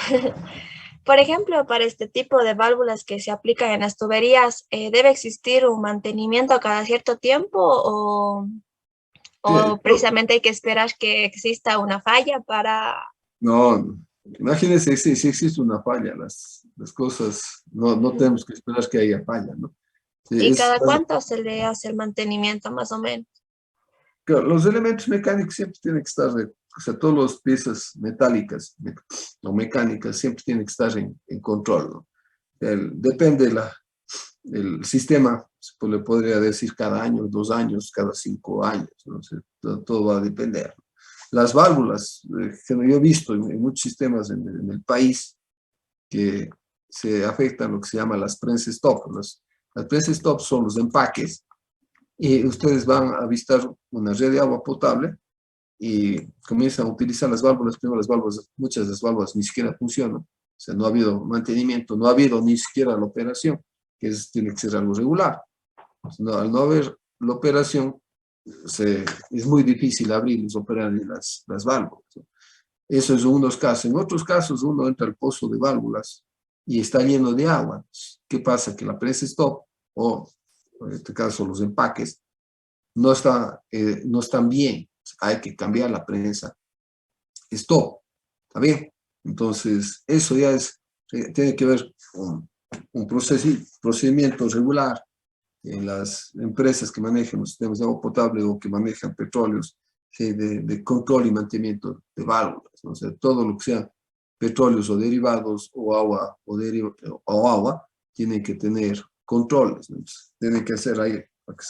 por ejemplo, para este tipo de válvulas que se aplican en las tuberías, ¿debe existir un mantenimiento cada cierto tiempo o precisamente hay que esperar que exista una falla para... No, imagínense si existe una falla, las cosas, no tenemos que esperar que haya falla, ¿no? Sí, ¿Y cada cuánto se le hace el mantenimiento más o menos? claro, los elementos mecánicos siempre tienen que estar, o sea, todas las piezas metálicas o mecánicas siempre tienen que estar en control, ¿no? Depende el sistema, pues le podría decir cada año, 2 años, cada 5 años, ¿no? O sea, todo va a depender. Las válvulas, que yo he visto en muchos sistemas en el país, que se afectan lo que se llama las prensa stop. Las prensa stop son los empaques y ustedes van a visitar una red de agua potable y comienzan a utilizar las válvulas. Primero las válvulas, muchas de las válvulas ni siquiera funcionan, o sea, no ha habido mantenimiento, no ha habido ni siquiera la operación, tiene que ser algo regular. No, al no haber la operación, es muy difícil abrir y operar las válvulas, ¿no? Eso es unos casos. En otros casos, uno entra al pozo de válvulas y está lleno de agua. ¿Qué pasa? Que la presa stop, o en este caso los empaques, no están bien. Hay que cambiar la prensa stop. ¿Está bien? Entonces, eso ya tiene que ver con un procedimiento regular en las empresas que manejan los sistemas de agua potable o que manejan petróleos, ¿sí? de control y mantenimiento de válvulas, ¿no? O sea, todo lo que sea petróleos o derivados o agua o agua tienen que tener controles, ¿no? Tienen que hacer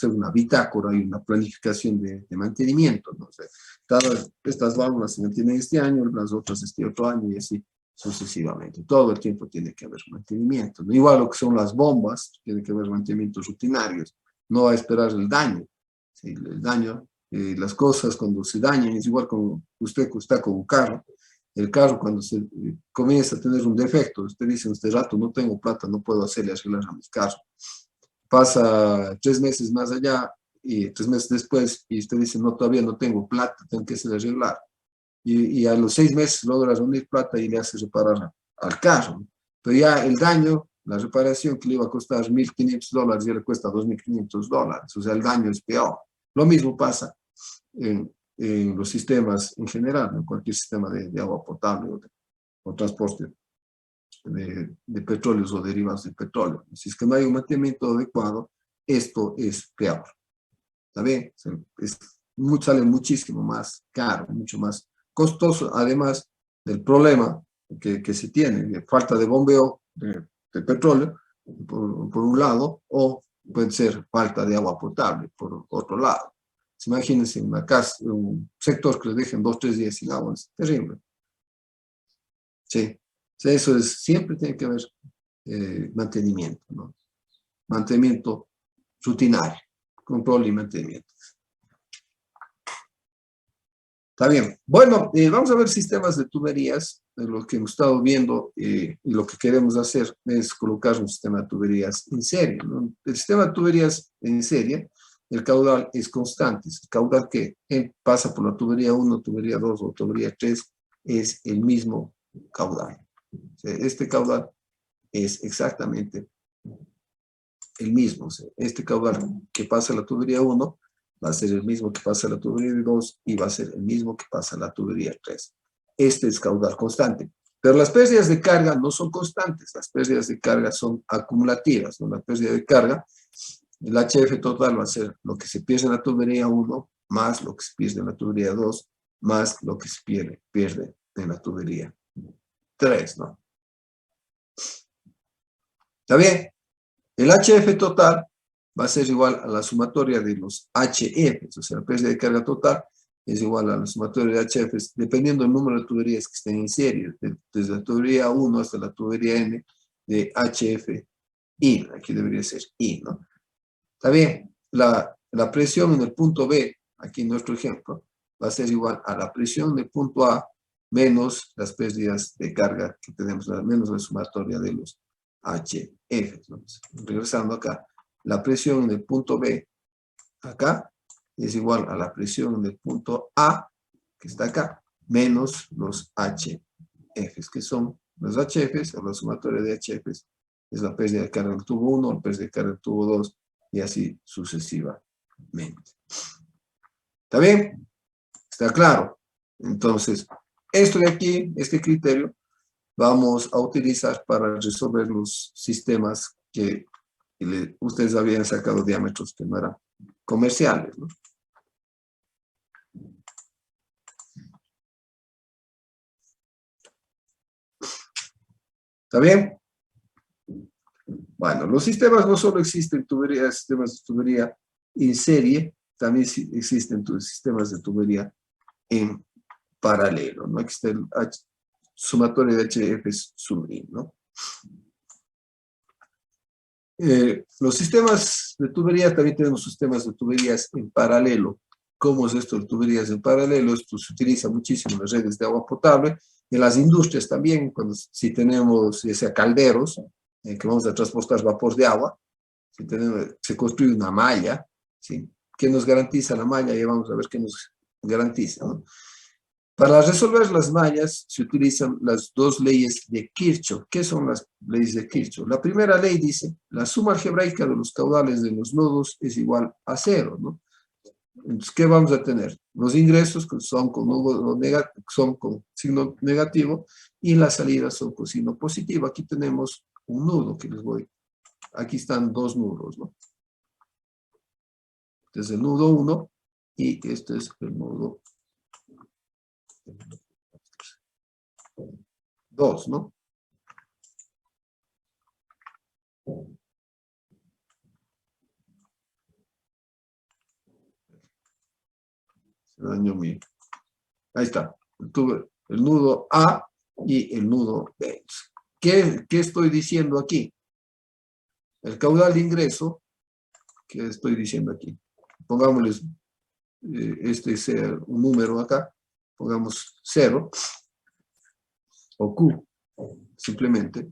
una bitácora y una planificación de mantenimiento, ¿no? O sea, todas estas válvulas se mantienen este año, las otras este otro año y así sucesivamente. Todo el tiempo tiene que haber mantenimiento, ¿no? Igual lo que son las bombas, tiene que haber mantenimientos rutinarios, no va a esperar el daño. ¿Sí? El daño, las cosas cuando se dañan, es igual como usted que está con un carro. El carro cuando se comienza a tener un defecto, usted dice, este rato no tengo plata, no puedo hacerle arreglar a mis carros. Pasa 3 meses más allá y 3 meses después y usted dice, no, todavía no tengo plata, tengo que hacerle arreglar. Y a los 6 meses logra reunir plata y le hace reparar al carro. Pero ya el daño, la reparación que le iba a costar $1.500, ya le cuesta $2.500. O sea, el daño es peor. Lo mismo pasa en los sistemas en general, en cualquier sistema de agua potable o transporte de petróleos o derivados de petróleo. Si es que no hay un mantenimiento adecuado, esto es peor. ¿Está bien? Sale muchísimo más caro, mucho más costoso, además del problema que se tiene, de falta de bombeo de petróleo, por un lado, o puede ser falta de agua potable, por otro lado. Imagínense una casa, un sector que le dejen 2 o 3 días sin agua, es terrible. Sí, eso siempre tiene que haber mantenimiento, ¿no? Mantenimiento rutinario, control y mantenimiento. Está bien. Bueno, vamos a ver sistemas de tuberías. Lo que hemos estado viendo y lo que queremos hacer es colocar un sistema de tuberías en serie, ¿no? El sistema de tuberías en serie, el caudal es constante. El caudal que pasa por la tubería 1, tubería 2 o tubería 3 es el mismo caudal. O sea, este caudal es exactamente el mismo. O sea, este caudal que pasa a la tubería 1 va a ser el mismo que pasa a la tubería 2 y va a ser el mismo que pasa a la tubería 3. Este es caudal constante. Pero las pérdidas de carga no son constantes, las pérdidas de carga son acumulativas, ¿no? La pérdida de carga, el HF total va a ser lo que se pierde en la tubería 1 más lo que se pierde en la tubería 2 más lo que se pierde en la tubería 3, ¿no? ¿Está bien? El HF total va a ser igual a la sumatoria de los HF, o sea, la pérdida de carga total es igual a la sumatoria de HF, dependiendo del número de tuberías que estén en serie, desde la tubería 1 hasta la tubería N de HFI, aquí debería ser I, ¿no? Está bien, la presión en el punto B, aquí en nuestro ejemplo, va a ser igual a la presión del punto A menos las pérdidas de carga que tenemos, menos la sumatoria de los HF, ¿no? Regresando acá, la presión en el punto B, acá, es igual a la presión en el punto A, que está acá, menos los HFs, que son los HFs, o la sumatoria de HFs, es la pérdida de carga del tubo 1, la pérdida de carga del tubo 2, y así sucesivamente. ¿Está bien? ¿Está claro? Entonces, esto de aquí, este criterio, vamos a utilizar para resolver los sistemas que ustedes habían sacado diámetros que no eran comerciales, ¿no? ¿Está bien? Bueno, los sistemas no solo existen sistemas de tubería en serie, también existen sistemas de tubería en paralelo, ¿no? Aquí está el sumatorio de HF sub I, ¿no? Los sistemas de tuberías, también tenemos sistemas de tuberías en paralelo. ¿Cómo es esto de tuberías en paralelo? Esto se utiliza muchísimo en las redes de agua potable, en las industrias también, si tenemos ya sea calderos, que vamos a transportar vapor de agua, si se construye una malla, ¿sí? ¿Qué nos garantiza la malla? Ya vamos a ver qué nos garantiza, ¿no? Para resolver las mallas se utilizan las dos leyes de Kirchhoff. ¿Qué son las leyes de Kirchhoff? La primera ley dice, la suma algebraica de los caudales de los nodos es igual a 0, ¿no? Entonces, ¿qué vamos a tener? Los ingresos son con signo negativo y las salidas son con signo positivo. Aquí tenemos un nudo que les voy. Aquí están dos nudos, ¿no? Este es el nudo 1 y este es el nudo 2, ¿no? Se dañó mi... Ahí está. Tuve el nudo A y el nudo B. ¿Qué estoy diciendo aquí? El caudal de ingreso, ¿qué estoy diciendo aquí? Pongámosles, este sea un número acá, pongamos 0, o Q, simplemente,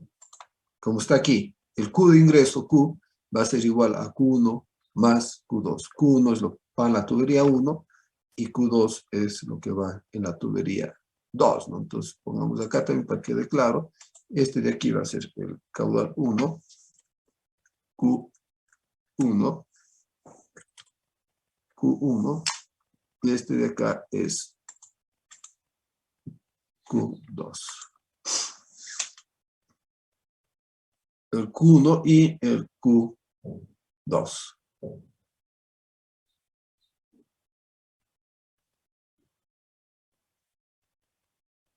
como está aquí, el Q de ingreso, Q, va a ser igual a Q1 más Q2. Q1 es lo que va en la tubería 1, y Q2 es lo que va en la tubería 2, ¿no? Entonces, pongamos acá también para que quede claro, este de aquí va a ser el caudal 1, Q1, Q1, y este de acá es Q2. El Q1 y el Q2.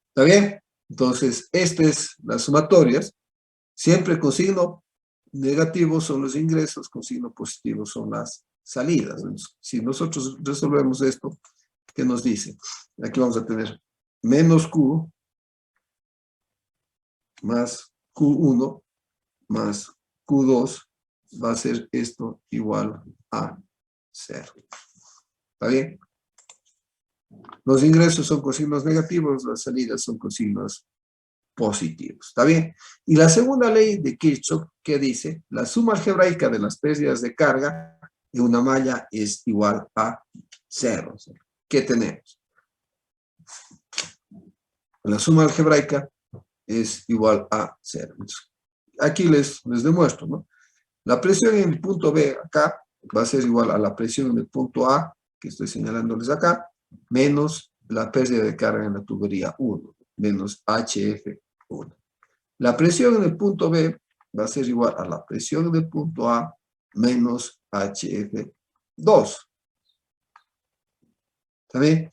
¿Está bien? Entonces, estas es las sumatorias. Siempre con signo negativo son los ingresos, con signo positivo son las salidas. Entonces, si nosotros resolvemos esto, ¿qué nos dice? Aquí vamos a tener menos Q más Q1 más Q2 va a ser esto igual a 0. ¿Está bien? Los ingresos son con signos negativos, las salidas son con signos positivos. ¿Está bien? Y la segunda ley de Kirchhoff, que dice, la suma algebraica de las pérdidas de carga de una malla es igual a 0. ¿Qué tenemos? La suma algebraica es igual a 0. Entonces, aquí les demuestro, ¿no? La presión en el punto B acá va a ser igual a la presión en el punto A, que estoy señalándoles acá, menos la pérdida de carga en la tubería 1, menos HF1. La presión en el punto B va a ser igual a la presión en el punto A menos HF2. ¿Está bien?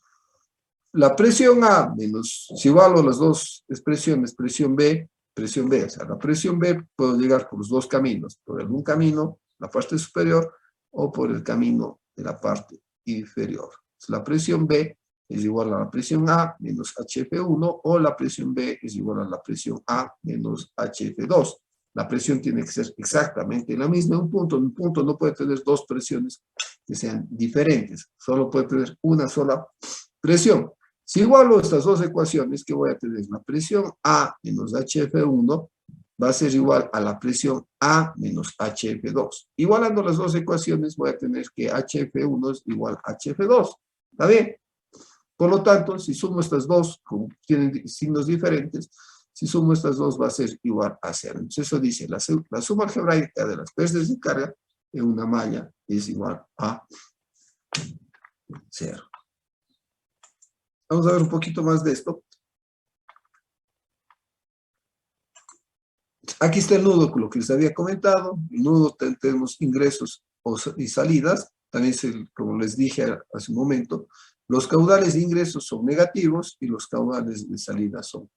La presión A menos, si igualo las dos expresiones, presión B, o sea, la presión B puedo llegar por los dos caminos, por algún camino, la parte superior, o por el camino de la parte inferior. La presión B es igual a la presión A menos HF1, o la presión B es igual a la presión A menos HF2. La presión tiene que ser exactamente la misma en un punto no puede tener dos presiones que sean diferentes, solo puede tener una sola presión. Si igualo estas dos ecuaciones, ¿qué voy a tener? La presión A menos HF1 va a ser igual a la presión A menos HF2. Igualando las dos ecuaciones, voy a tener que HF1 es igual a HF2. ¿Está bien? Por lo tanto, si sumo estas dos, como tienen signos diferentes, si sumo estas dos va a ser igual a 0. Entonces eso dice, la suma algebraica de las pérdidas de carga en una malla es igual a 0. Vamos a ver un poquito más de esto. Aquí está el nudo, con lo que les había comentado. El nudo tenemos ingresos y salidas. También, como les dije hace un momento, los caudales de ingresos son negativos y los caudales de salida son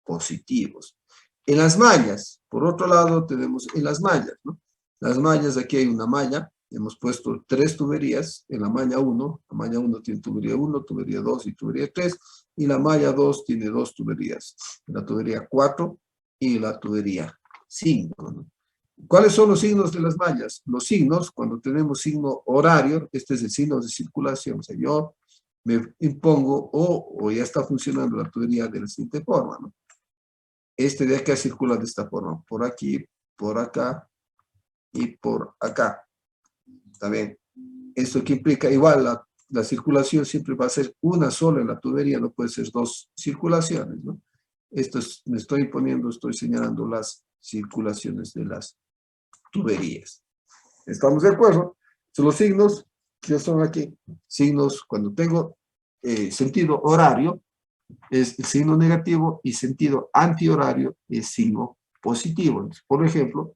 positivos. En las mallas, por otro lado, tenemos en las mallas, ¿no? Las mallas, aquí hay una malla. Hemos puesto 3 tuberías en la malla 1. La malla 1 tiene tubería 1, tubería 2 y tubería 3. Y la malla 2 tiene 2 tuberías. La tubería 4 y la tubería 5, ¿no? ¿Cuáles son los signos de las mallas? Los signos, cuando tenemos signo horario, este es el signo de circulación. O sea, yo me impongo o ya está funcionando la tubería de la siguiente forma, ¿no? Este de acá circula de esta forma, por aquí, por acá y por acá. ¿Está bien? Esto que implica, igual, la circulación siempre va a ser una sola en la tubería, no puede ser dos circulaciones, ¿no? Esto es, me estoy imponiendo, estoy señalando las circulaciones de las tuberías. ¿Estamos de acuerdo? Son los signos que son aquí. Signos, cuando tengo sentido horario, es el signo negativo, y sentido antihorario es signo positivo. Entonces, por ejemplo,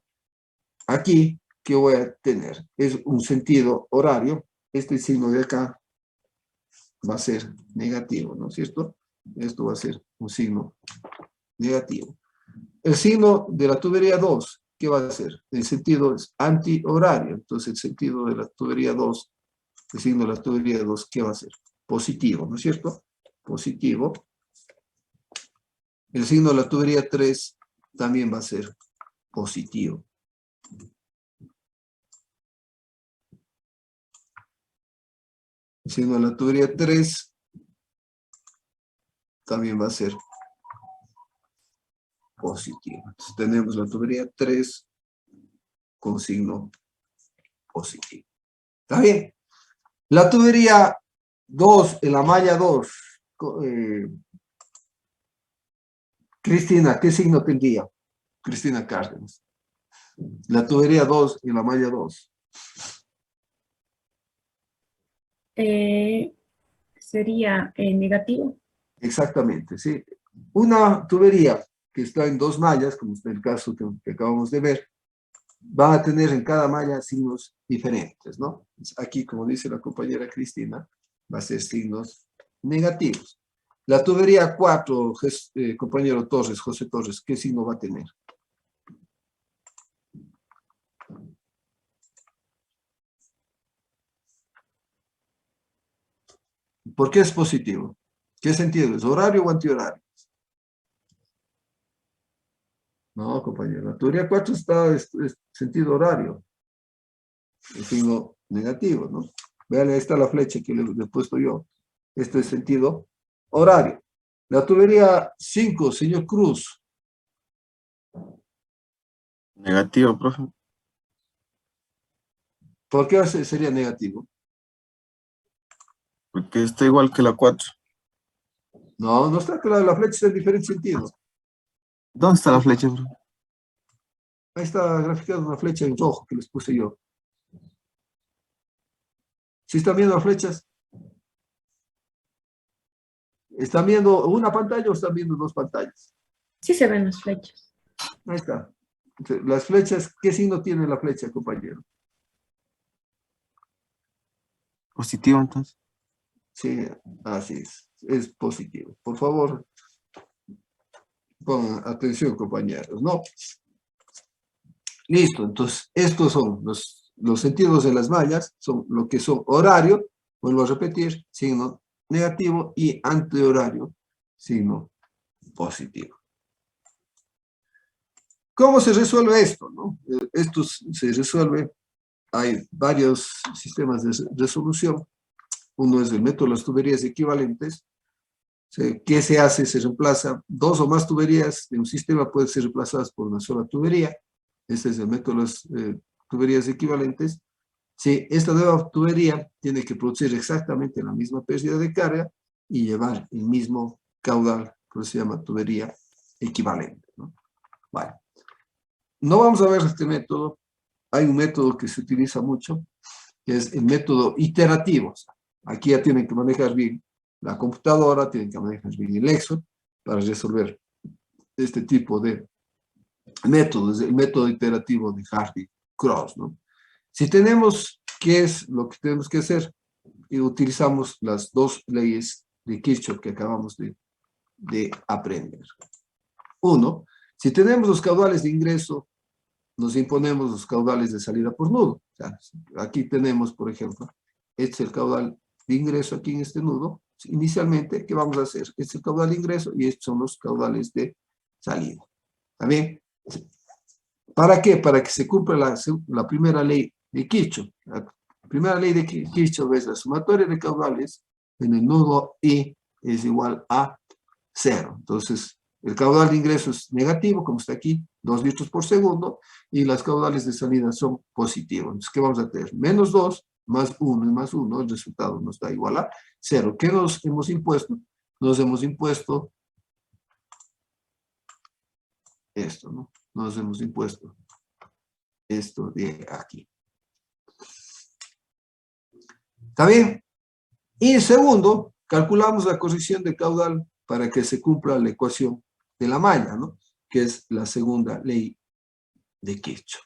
aquí, ¿qué voy a tener? Es un sentido horario. Este signo de acá va a ser negativo, ¿no es cierto? Esto va a ser un signo negativo. El signo de la tubería 2, ¿qué va a ser? El sentido es antihorario. Entonces, el sentido de la tubería 2, el signo de la tubería 2, ¿qué va a ser? Positivo, ¿no es cierto? Positivo. El signo de la tubería 3 también va a ser positivo. El signo de la tubería 3 también va a ser positivo. Entonces tenemos la tubería 3 con signo positivo. ¿Está bien? La tubería 2, en la malla 2, Cristina, ¿qué signo tendría? Cristina Cárdenas. La tubería 2 en la malla 2. Sería negativo. Exactamente, sí. Una tubería que está en dos mallas, como es el caso que acabamos de ver, va a tener en cada malla signos diferentes, ¿no? Aquí, como dice la compañera Cristina, va a ser signos negativos. La tubería 4, compañero Torres, José Torres, ¿qué signo va a tener? ¿Por qué es positivo? ¿Qué sentido es? ¿Horario o antihorario? No, compañero, la tubería 4 está es sentido horario. El signo negativo, ¿no? Vean, ahí está la flecha que le he puesto yo. Este es sentido horario. La tubería 5, señor Cruz. Negativo, profe. ¿Por qué sería negativo? Porque está igual que la 4. No, no está claro, la flecha está en diferente sentido. ¿Dónde está la flecha, profe? Ahí está graficada una flecha en rojo que les puse yo. ¿Sí están viendo las flechas? ¿Están viendo una pantalla o están viendo dos pantallas? Sí se ven las flechas. Ahí está. Entonces, las flechas, ¿qué signo tiene la flecha, compañero? Positivo, entonces. Sí, así es positivo. Por favor, pongan atención, compañeros, ¿no? Listo, entonces, estos son los sentidos de las mallas, son lo que son horario, vuelvo a repetir, signo negativo, y antihorario, signo positivo. ¿Cómo se resuelve esto, no? Esto se resuelve, hay varios sistemas de resolución. Uno es el método de las tuberías equivalentes. ¿Qué se hace? Se reemplaza dos o más tuberías de un sistema, pueden ser reemplazadas por una sola tubería. Este es el método de las tuberías equivalentes. Si esta nueva tubería tiene que producir exactamente la misma pérdida de carga y llevar el mismo caudal, por eso se llama tubería equivalente, ¿no? Bueno, no vamos a ver este método. Hay un método que se utiliza mucho, que es el método iterativo. Aquí ya tienen que manejar bien la computadora, tienen que manejar bien el Excel para resolver este tipo de métodos, el método iterativo de Hardy-Cross, ¿no? Si tenemos, ¿qué es lo que tenemos que hacer? Y utilizamos las dos leyes de Kirchhoff que acabamos de aprender. Uno, si tenemos los caudales de ingreso, nos imponemos los caudales de salida por nudo. O sea, aquí tenemos, por ejemplo, este es el caudal de ingreso aquí en este nudo. Inicialmente, ¿qué vamos a hacer? Este es el caudal de ingreso y estos son los caudales de salida. ¿Está bien? ¿Para qué? Para que se cumpla la primera ley de Kirchhoff. La primera ley de Kirchhoff es la sumatoria de caudales en el nodo I es igual a 0. Entonces, el caudal de ingreso es negativo, como está aquí, 2 litros por segundo, y las caudales de salida son positivos. Entonces, ¿qué vamos a tener? Menos 2 más 1 y más 1, el resultado nos da igual a 0. ¿Qué nos hemos impuesto? Nos hemos impuesto esto, ¿no? Nos hemos impuesto esto de aquí. ¿Está bien? Y segundo, calculamos la corrección de caudal para que se cumpla la ecuación de la malla, ¿no? Que es la segunda ley de Kirchhoff.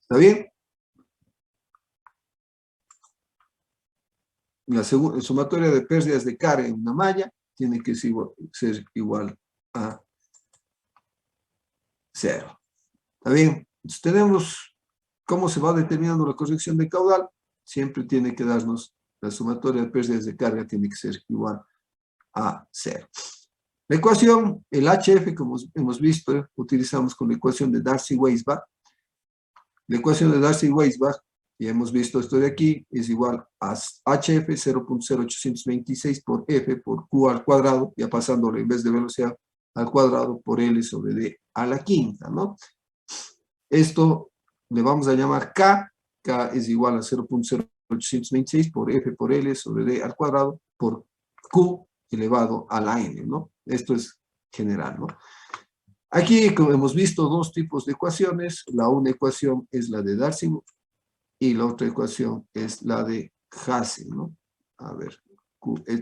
¿Está bien? La sumatoria de pérdidas de carga en una malla tiene que ser igual a 0. ¿Está bien? Entonces tenemos cómo se va determinando la corrección de caudal. Siempre tiene que darnos la sumatoria de pérdidas de carga tiene que ser igual a 0. La ecuación, el HF, como hemos visto, utilizamos con la ecuación de Darcy-Weisbach. La ecuación de Darcy-Weisbach, ya hemos visto esto de aquí, es igual a HF 0.0826 por F por Q al cuadrado, ya pasándolo en vez de velocidad al cuadrado por L sobre D a la quinta, ¿no? Esto le vamos a llamar K. K es igual a 0.0826 por F por L sobre D al cuadrado por Q elevado a la N, ¿no? Esto es general, ¿no? Aquí, como hemos visto, dos tipos de ecuaciones. La una ecuación es la de Darcy y la otra ecuación es la de Hasse, ¿no? A ver,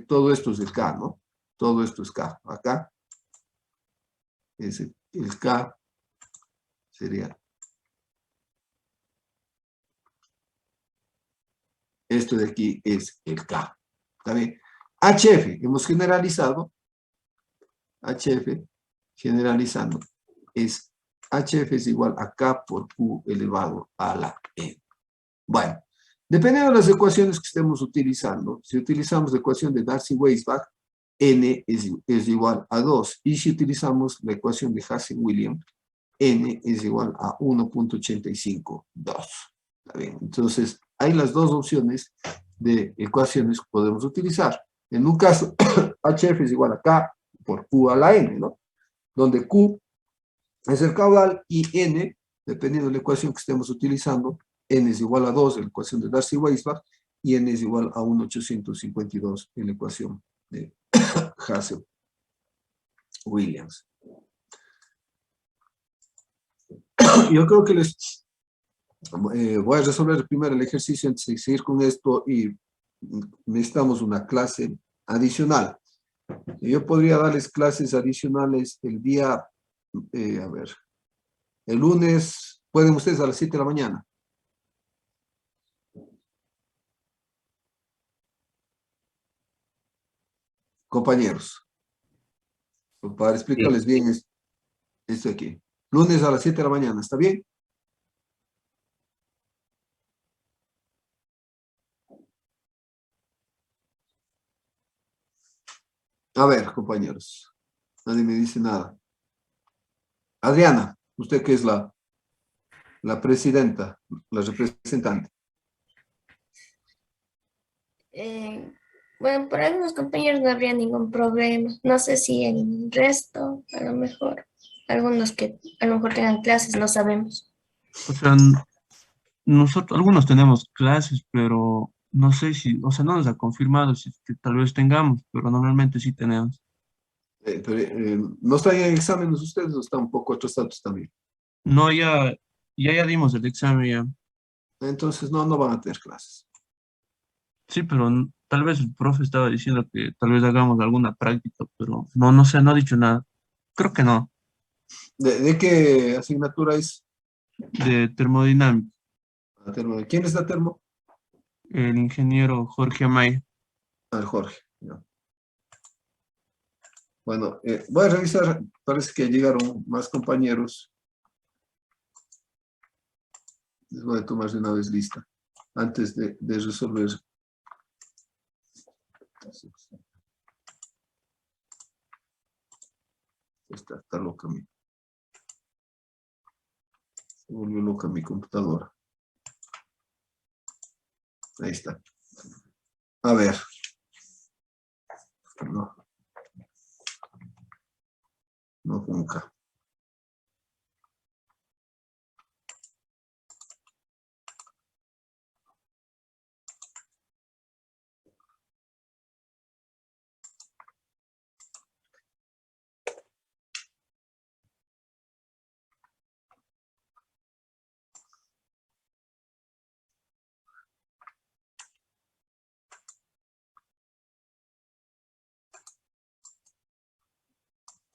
todo esto es el K, ¿no? Todo esto es K. Acá es el K sería esto de aquí es el K. ¿Está bien? HF, hemos generalizado. HF, generalizando, es HF es igual a K por Q elevado a la N. Bueno, dependiendo de las ecuaciones que estemos utilizando, si utilizamos la ecuación de Darcy-Weisbach, N es igual a 2. Y si utilizamos la ecuación de Hasse-Williams, N es igual a 1.852. ¿Está bien? Entonces, hay las dos opciones de ecuaciones que podemos utilizar. En un caso, HF es igual a K por Q a la N, ¿no? Donde Q es el caudal y N, dependiendo de la ecuación que estemos utilizando, N es igual a 2 en la ecuación de Darcy-Weisbach y N es igual a 1.852 en la ecuación de Hasse-Williams. Yo creo que voy a resolver primero el ejercicio antes de seguir con esto y necesitamos una clase adicional. Yo podría darles clases adicionales el día, a ver, el lunes, pueden ustedes a las 7 de la mañana. Compañeros, para explicarles bien esto aquí. Lunes a las 7 de la mañana, ¿está bien? A ver, compañeros, nadie me dice nada. Adriana, usted que es la presidenta, la representante. Bueno, por algunos compañeros no habría ningún problema. No sé si el resto, a lo mejor, algunos que a lo mejor tengan clases, no sabemos. O sea, nosotros, algunos tenemos clases, pero no sé si, o sea, no nos ha confirmado si que tal vez tengamos, pero normalmente sí tenemos. ¿No están en exámenes ustedes o están un poco atrasados también? No, ya dimos el examen ya. Entonces no van a tener clases. Sí, pero tal vez el profe estaba diciendo que tal vez hagamos alguna práctica, pero no sé, no ha dicho nada. Creo que no, ¿De qué asignatura es? de termodinámica, La termo. ¿Quién es la termo? el ingeniero Jorge Amaya. Al Jorge. Ya. Bueno, voy a revisar, parece que llegaron más compañeros. Les voy a tomar de una vez lista, antes de resolver. Está loca. Se volvió loca mi computadora. Ahí está. A ver. No. No, nunca.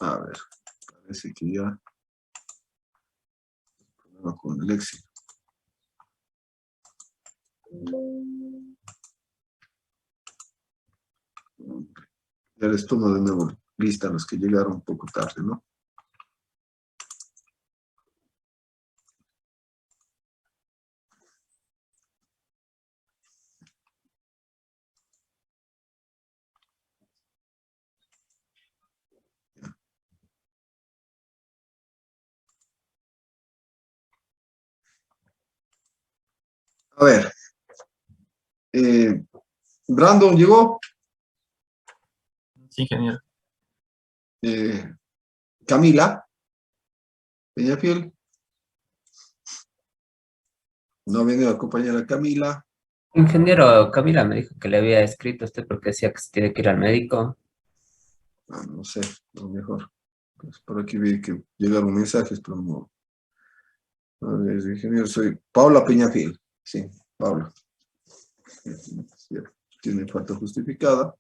A ver, parece que ya problema con el Excel. Ya les tomo de nuevo lista los que llegaron un poco tarde, ¿no? A ver, Brandon llegó, Sí, ingeniero. Camila Peñafiel, no ha venido a acompañar a Camila. Ingeniero Camila me dijo que le había escrito a usted porque decía que se tiene que ir al médico. No sé, a lo mejor. Pues por aquí vi que llegaron mensajes, pero no. A ver, ingeniero, soy Paula Peñafiel. Sí, Paula. Sí, tiene falta justificada.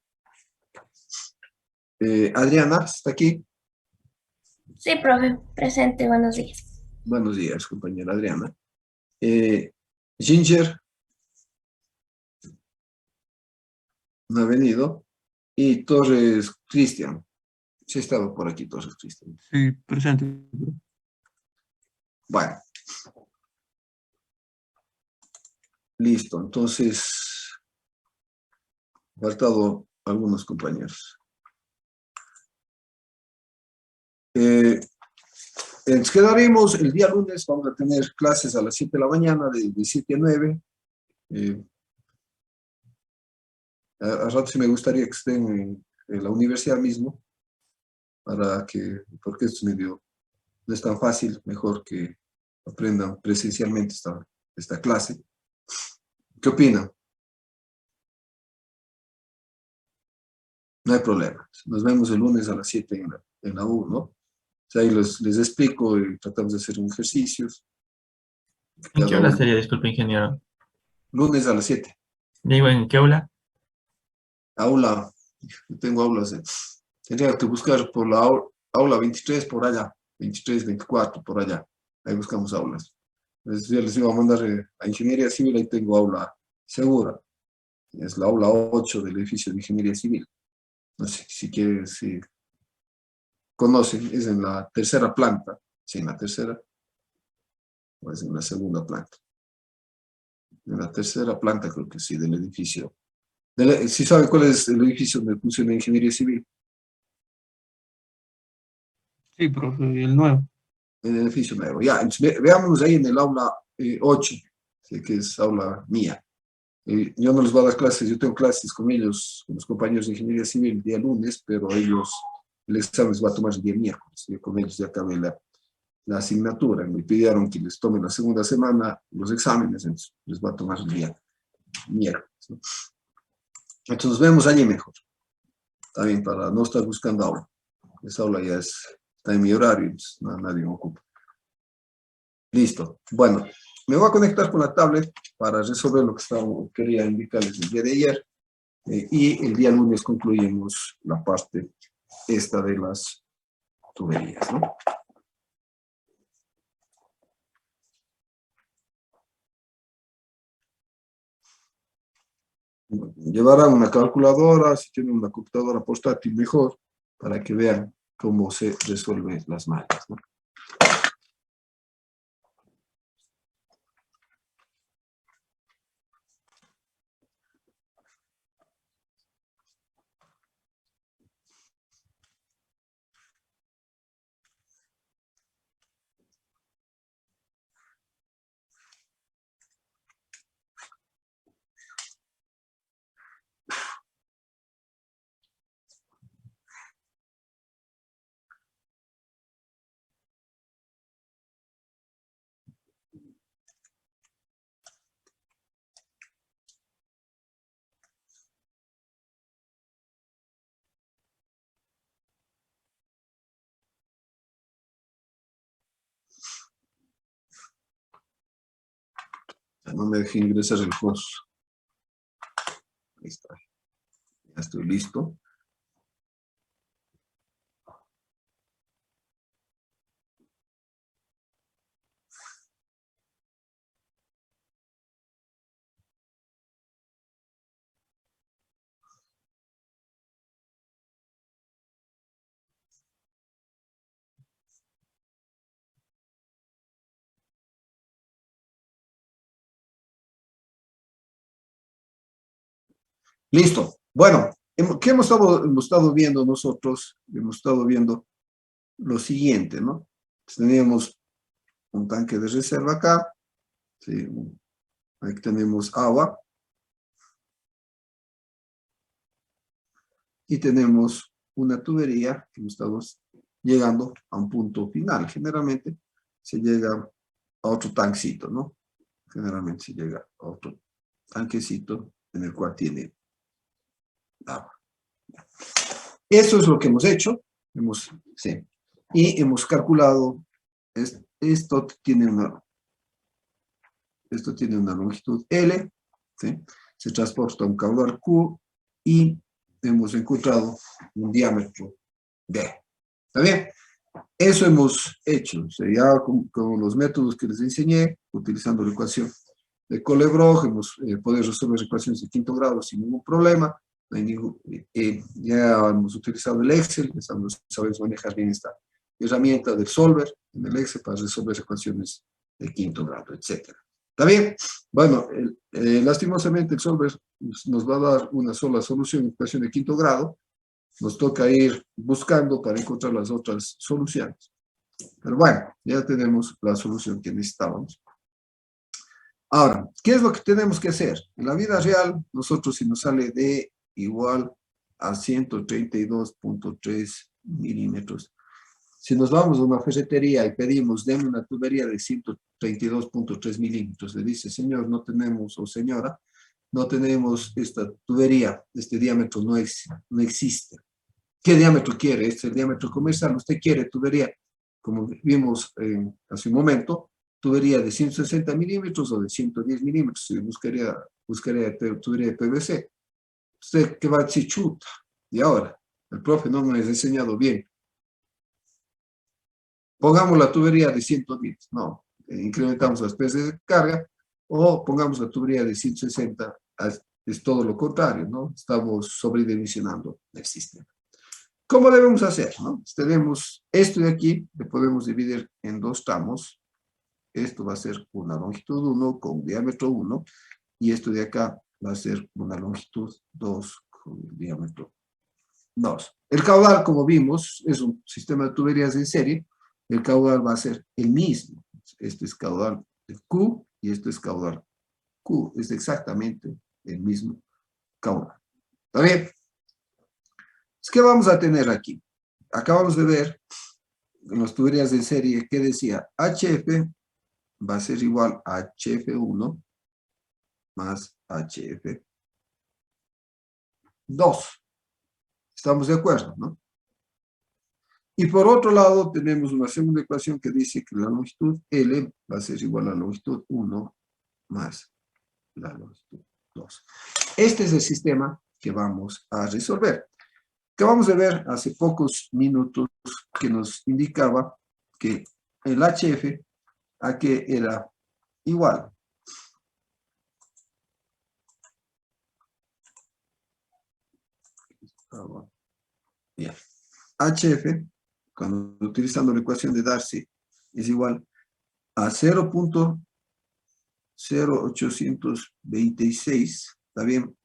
Adriana, ¿está aquí? Sí, profe, presente, buenos días. Buenos días, compañera Adriana. Ginger no ha venido. Y Torres Cristian. Sí estaba por aquí Torres Cristian. Sí, presente. Bueno. Listo, entonces, faltado algunos compañeros. Nos quedaremos el día lunes, vamos a tener clases a las 7 de la mañana, de 7 a 9. A rato sí me gustaría que estén en la universidad mismo, porque esto es medio, no es tan fácil, mejor que aprendan presencialmente esta clase. ¿Qué opinan? No hay problema. Nos vemos el lunes a las 7 en la U, ¿no? O sea, ahí les explico y tratamos de hacer ejercicios. ¿En qué Cada aula uno. sería? Disculpe, ingeniero. Lunes a las 7. Digo, ¿en qué aula? Aula, yo tengo aulas. Tendría que buscar por la aula 23 por allá, 23, 24 por allá. Ahí buscamos aulas. Entonces, yo les iba a mandar a Ingeniería Civil, ahí tengo aula segura. Es la aula 8 del edificio de Ingeniería Civil. No sé si quieren, si conocen, es en la tercera planta. Sí, en la tercera, o es en la segunda planta. En la tercera planta creo que sí, del edificio. ¿Sí saben cuál es el edificio donde funciona Ingeniería Civil? Sí, profe, el nuevo. En el edificio nuevo. Ya, entonces, veámonos ahí en el aula 8, sí, que es aula mía. Yo no les voy a dar clases, yo tengo clases con ellos, con los compañeros de Ingeniería Civil el día lunes, pero ellos, el examen se va a tomar el día miércoles. Yo con ellos ya acabé la asignatura. Me pidieron que les tome la segunda semana los exámenes, entonces les va a tomar el día miércoles, ¿no? Entonces nos vemos allí mejor. También para no estar buscando aula. Esa aula ya está en mi horario, entonces nadie me ocupa. Listo. Bueno, me voy a conectar con la tablet para resolver lo que quería indicarles el día de ayer. Y el día lunes concluimos la parte esta de las tuberías, ¿no? Llevarán una calculadora, si tienen una computadora portátil mejor, para que vean cómo se resuelven las mallas, ¿no? No me deje ingresar el host. Ahí está. Ya estoy listo. Listo. Bueno, ¿qué hemos estado viendo nosotros? Hemos estado viendo lo siguiente, ¿no? Teníamos un tanque de reserva acá. Sí, ahí tenemos agua. Y tenemos una tubería que estamos llegando a un punto final. Generalmente se llega a otro tanquecito, ¿no? Generalmente se llega a otro tanquecito en el cual tiene agua. Eso es lo que hemos hecho. Sí. Y hemos calculado, esto tiene una longitud L, ¿sí? Se transporta un caudal Q y hemos encontrado un diámetro D. ¿Está bien? Eso hemos hecho. O sea, ya con los métodos que les enseñé, utilizando la ecuación de Colebroch, hemos podido resolver ecuaciones de quinto grado sin ningún problema. No hay ya hemos utilizado el Excel, sabemos manejar bien esta herramienta del Solver en el Excel para resolver ecuaciones de quinto grado, etc. ¿Está bien? Bueno, lastimosamente el Solver nos va a dar una sola solución en ecuación de quinto grado. Nos toca ir buscando para encontrar las otras soluciones. Pero bueno, ya tenemos la solución que necesitábamos. Ahora, ¿qué es lo que tenemos que hacer? En la vida real, nosotros si nos sale D igual a 132.3 milímetros. Si nos vamos a una ferretería y pedimos, denme una tubería de 132.3 milímetros, le dice, señor, no tenemos, o señora, no tenemos esta tubería, este diámetro no existe. ¿Qué diámetro quiere? Este es el diámetro comercial. Usted quiere tubería, como vimos hace un momento, tubería de 160 milímetros o de 110 milímetros. Si buscaría tubería de PVC. Usted que va a decir, chuta. Y ahora, el profe no me ha enseñado bien. Pongamos la tubería de 110. No, incrementamos las PCs de carga o pongamos la tubería de 160. Es todo lo contrario, ¿no? Estamos sobredimensionando el sistema. ¿Cómo debemos hacer? ¿No? Tenemos esto de aquí, le podemos dividir en dos tramos. Esto va a ser una longitud 1 con diámetro 1, y esto de acá va a ser una longitud 2 con diámetro 2. El caudal, como vimos, es un sistema de tuberías en serie. El caudal va a ser el mismo. Este es caudal de Q y esto es caudal Q. Es exactamente el mismo caudal. ¿Está bien? ¿Qué vamos a tener aquí? Acabamos de ver en las tuberías de serie que decía HF va a ser igual a HF1 más HF2. ¿Estamos de acuerdo, no? Y por otro lado tenemos una segunda ecuación que dice que la longitud L va a ser igual a la longitud 1 más la longitud 2. Este es el sistema que vamos a resolver. Acabamos de ver hace pocos minutos que nos indicaba que el HF a que era igual. Bien. HF, cuando utilizando la ecuación de Darcy, es igual a 0.0826, ¿está bien?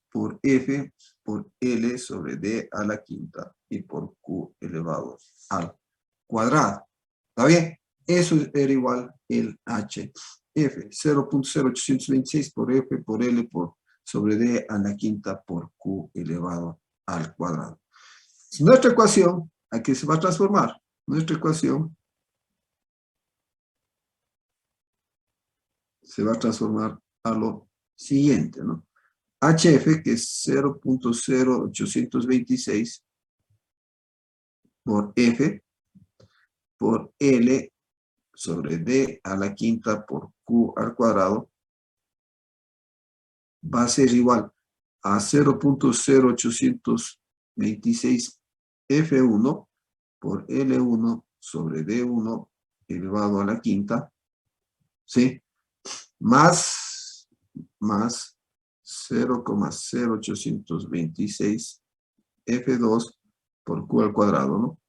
Por F por L sobre D a la quinta y por Q elevado al cuadrado. ¿Está bien? Eso era igual el HF. 0.0826 por F por L por sobre D a la quinta por Q elevado al cuadrado. Nuestra ecuación, ¿a qué se va a transformar? Nuestra ecuación se va a transformar a lo siguiente, ¿no? HF, que es 0.0826 por F por L sobre D a la quinta por Q al cuadrado va a ser igual a 0.0826 F1 por L1 sobre D1 elevado a la quinta, ¿sí? Más 0.0826 F2 por Q al cuadrado, ¿no?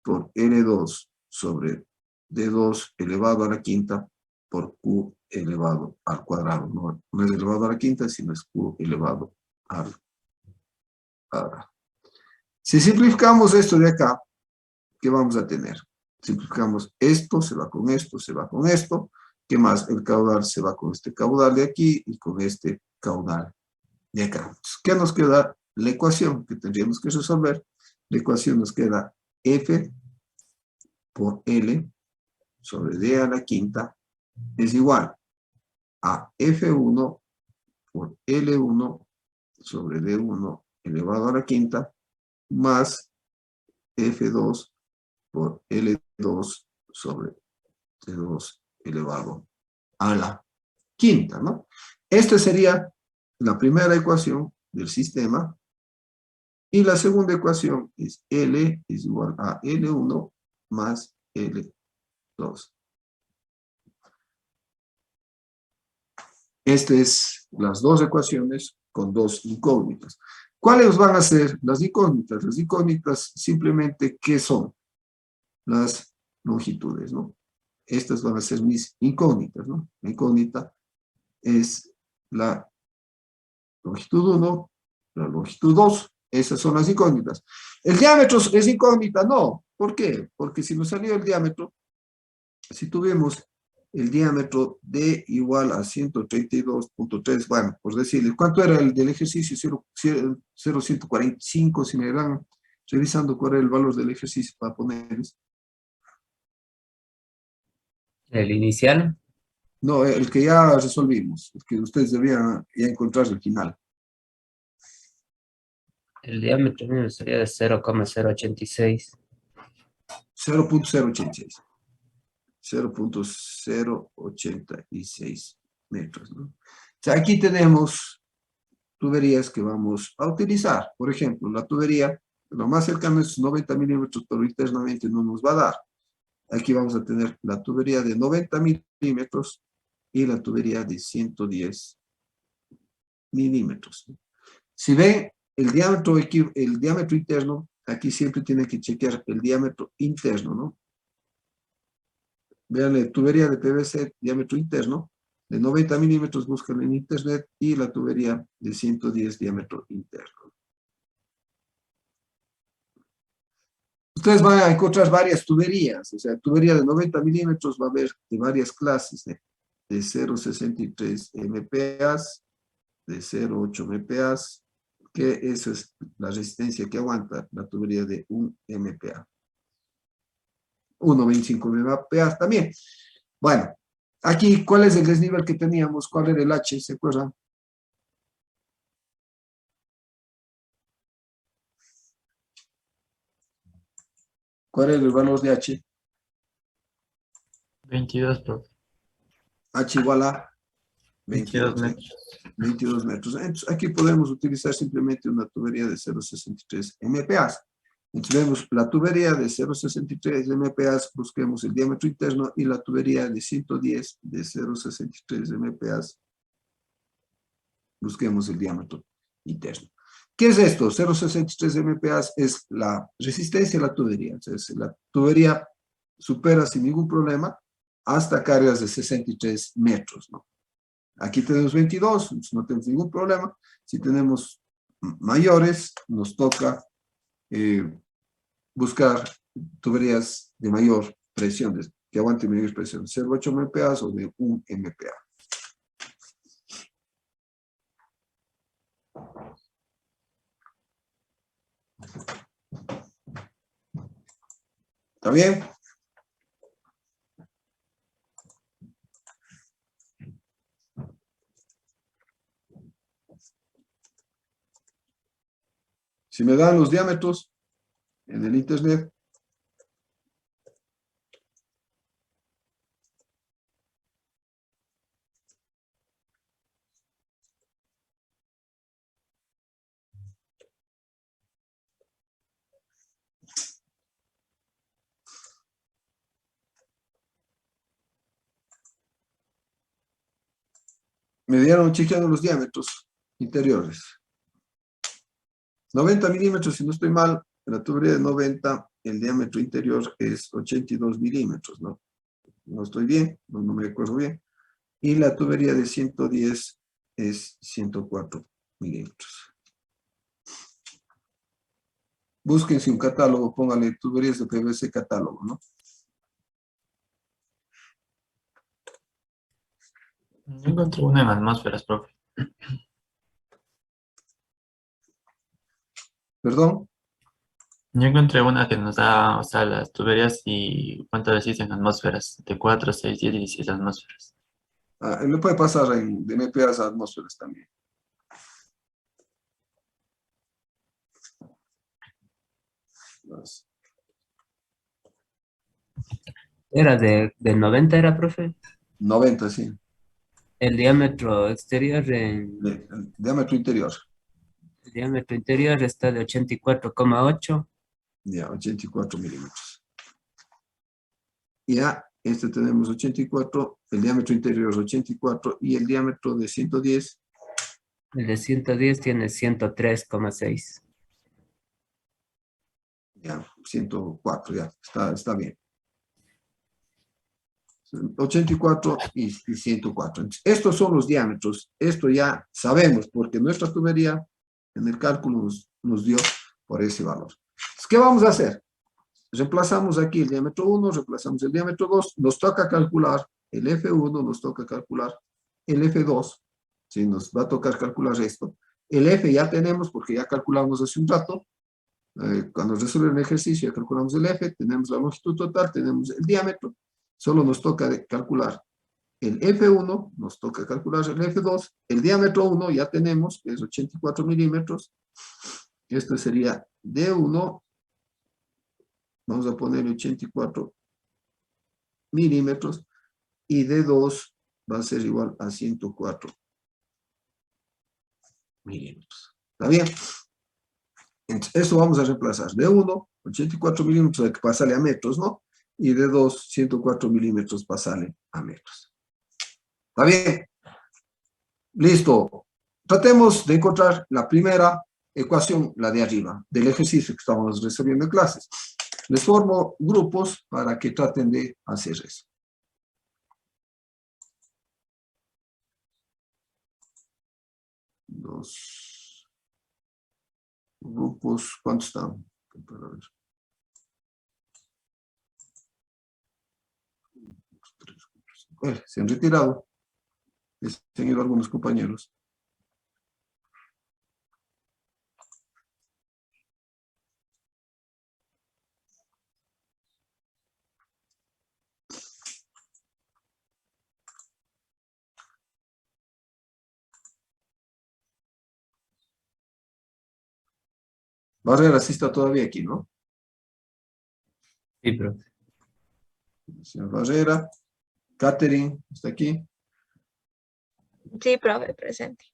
Por L2 sobre D2 elevado a la quinta por Q elevado al cuadrado. No, no es elevado a la quinta, sino es Q elevado al cuadrado. Si simplificamos esto de acá, ¿qué vamos a tener? Simplificamos esto, se va con esto, se va con esto. ¿Qué más? El caudal se va con este caudal de aquí y con este caudal de acá. ¿Qué nos queda? La ecuación que tendríamos que resolver. La ecuación nos queda F por L sobre D a la quinta es igual a F1 por L1 sobre D1 elevado a la quinta más F2 por L2 sobre D2 elevado a la quinta, ¿no? Esta sería la primera ecuación del sistema y la segunda ecuación es L es igual a L1 más L2. Estas es las dos ecuaciones con dos incógnitas. ¿Cuáles van a ser las incógnitas? Las incógnitas simplemente, ¿qué son? Las longitudes, ¿no? Estas van a ser mis incógnitas, ¿no? La incógnita es la longitud 1, la longitud 2. Esas son las incógnitas. ¿El diámetro es incógnita? No. ¿Por qué? Porque si nos salió el diámetro, si tuvimos el diámetro D igual a 132.3, bueno, por decirle, ¿cuánto era el del ejercicio? 0.145, si me van revisando cuál era el valor del ejercicio para ponerles. El inicial, No, el que ya resolvimos, el que ustedes debían ya encontrar al final. el diámetro mío sería de 0,086. 0.086. 0.086 metros, ¿no? O sea, aquí tenemos tuberías que vamos a utilizar. Por ejemplo, la tubería, lo más cercano es 90 milímetros, pero internamente no nos va a dar. Aquí vamos a tener la tubería de 90 milímetros y la tubería de 110 milímetros. Si ven el diámetro interno, aquí siempre tienen que chequear el diámetro interno, ¿no? Vean la tubería de PVC, diámetro interno, de 90 milímetros, buscan en internet, y la tubería de 110 diámetro interno. Ustedes van a encontrar varias tuberías, o sea, tubería de 90 milímetros va a haber de varias clases, de 0.63 MPa, de 0.8 MPa, que esa es la resistencia que aguanta la tubería de 1 MPa. 1.25 MPa también. Bueno, aquí, ¿cuál es el desnivel que teníamos? ¿Cuál era el H? ¿Se acuerdan? ¿Cuál era el valor de H? 22, profe. H igual a 22 22, ¿eh? metros. 22 metros. Entonces, aquí podemos utilizar simplemente una tubería de 0.63 MPa. Entonces, vemos la tubería de 0.63 MPa, busquemos el diámetro interno, y la tubería de 110 de 0.63 MPa, busquemos el diámetro interno. ¿Qué es esto? 0.63 MPa es la resistencia de la tubería. Entonces, la tubería supera sin ningún problema hasta cargas de 63 metros, ¿no? Aquí tenemos 22, no tenemos ningún problema. Si tenemos mayores, nos toca buscar tuberías de mayor presión, que aguanten mayor presión, 0.8 MPa o de 1 MPa. ¿Está bien? Si me dan los diámetros en el internet, Me dieron chequeando los diámetros interiores. 90 milímetros, si no estoy mal, en la tubería de 90, el diámetro interior es 82 milímetros, ¿no? No estoy bien, no me acuerdo bien. Y la tubería de 110 es 104 milímetros. Búsquense un catálogo, pónganle tuberías de PVC catálogo, ¿no? Yo encontré una en atmósferas, profe. ¿Perdón? Yo encontré una que nos da, o sea, las tuberías y cuánto decís en atmósferas, de 4, 6, 10 y 16 atmósferas. Le puede pasar de MPAs a atmósferas también. Era de 90, era, profe. 90, sí. El diámetro exterior El diámetro interior. el diámetro interior está de 84,8. Ya, 84 milímetros. Ya, este tenemos 84, el diámetro interior es 84 y el diámetro de 110, El de 110 tiene 103,6. ya, 104, ya, está bien. 84 y 104. Entonces, estos son los diámetros. Esto ya sabemos porque nuestra tubería en el cálculo nos dio por ese valor. Entonces, ¿qué vamos a hacer? Reemplazamos aquí el diámetro 1, reemplazamos el diámetro 2, nos toca calcular el F1, nos toca calcular el F2, ¿sí? Nos va a tocar calcular esto. El F ya tenemos porque ya calculamos hace un rato, cuando resuelven el ejercicio ya calculamos el F, tenemos la longitud total, tenemos el diámetro, solo nos toca calcular el F1, nos toca calcular el F2, el diámetro 1 ya tenemos, que es 84 milímetros, esto sería D1, vamos a poner 84 milímetros, y D2 va a ser igual a 104 milímetros. ¿Está bien? Entonces, esto vamos a reemplazar. D1, 84 milímetros, hay que pasarle a metros, ¿no? Y D2, 104 milímetros, pasarle a metros. ¿Está bien? Listo. Tratemos de encontrar la primera ecuación, la de arriba, del ejercicio que estamos resolviendo en clases. Les formo grupos para que traten de hacer eso. Los grupos, ¿cuántos están? Para ver. Se han retirado. Se han ido algunos compañeros. Barrera sí está todavía aquí, ¿no? Sí, profe. Señor Barrera. Catherine, ¿está aquí? Sí, profe, presente.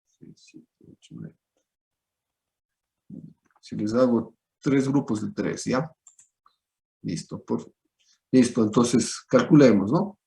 Sí, 7, 8, 9. Si les hago 3 grupos de 3, ¿ya? Listo. Listo, entonces calculemos, ¿no?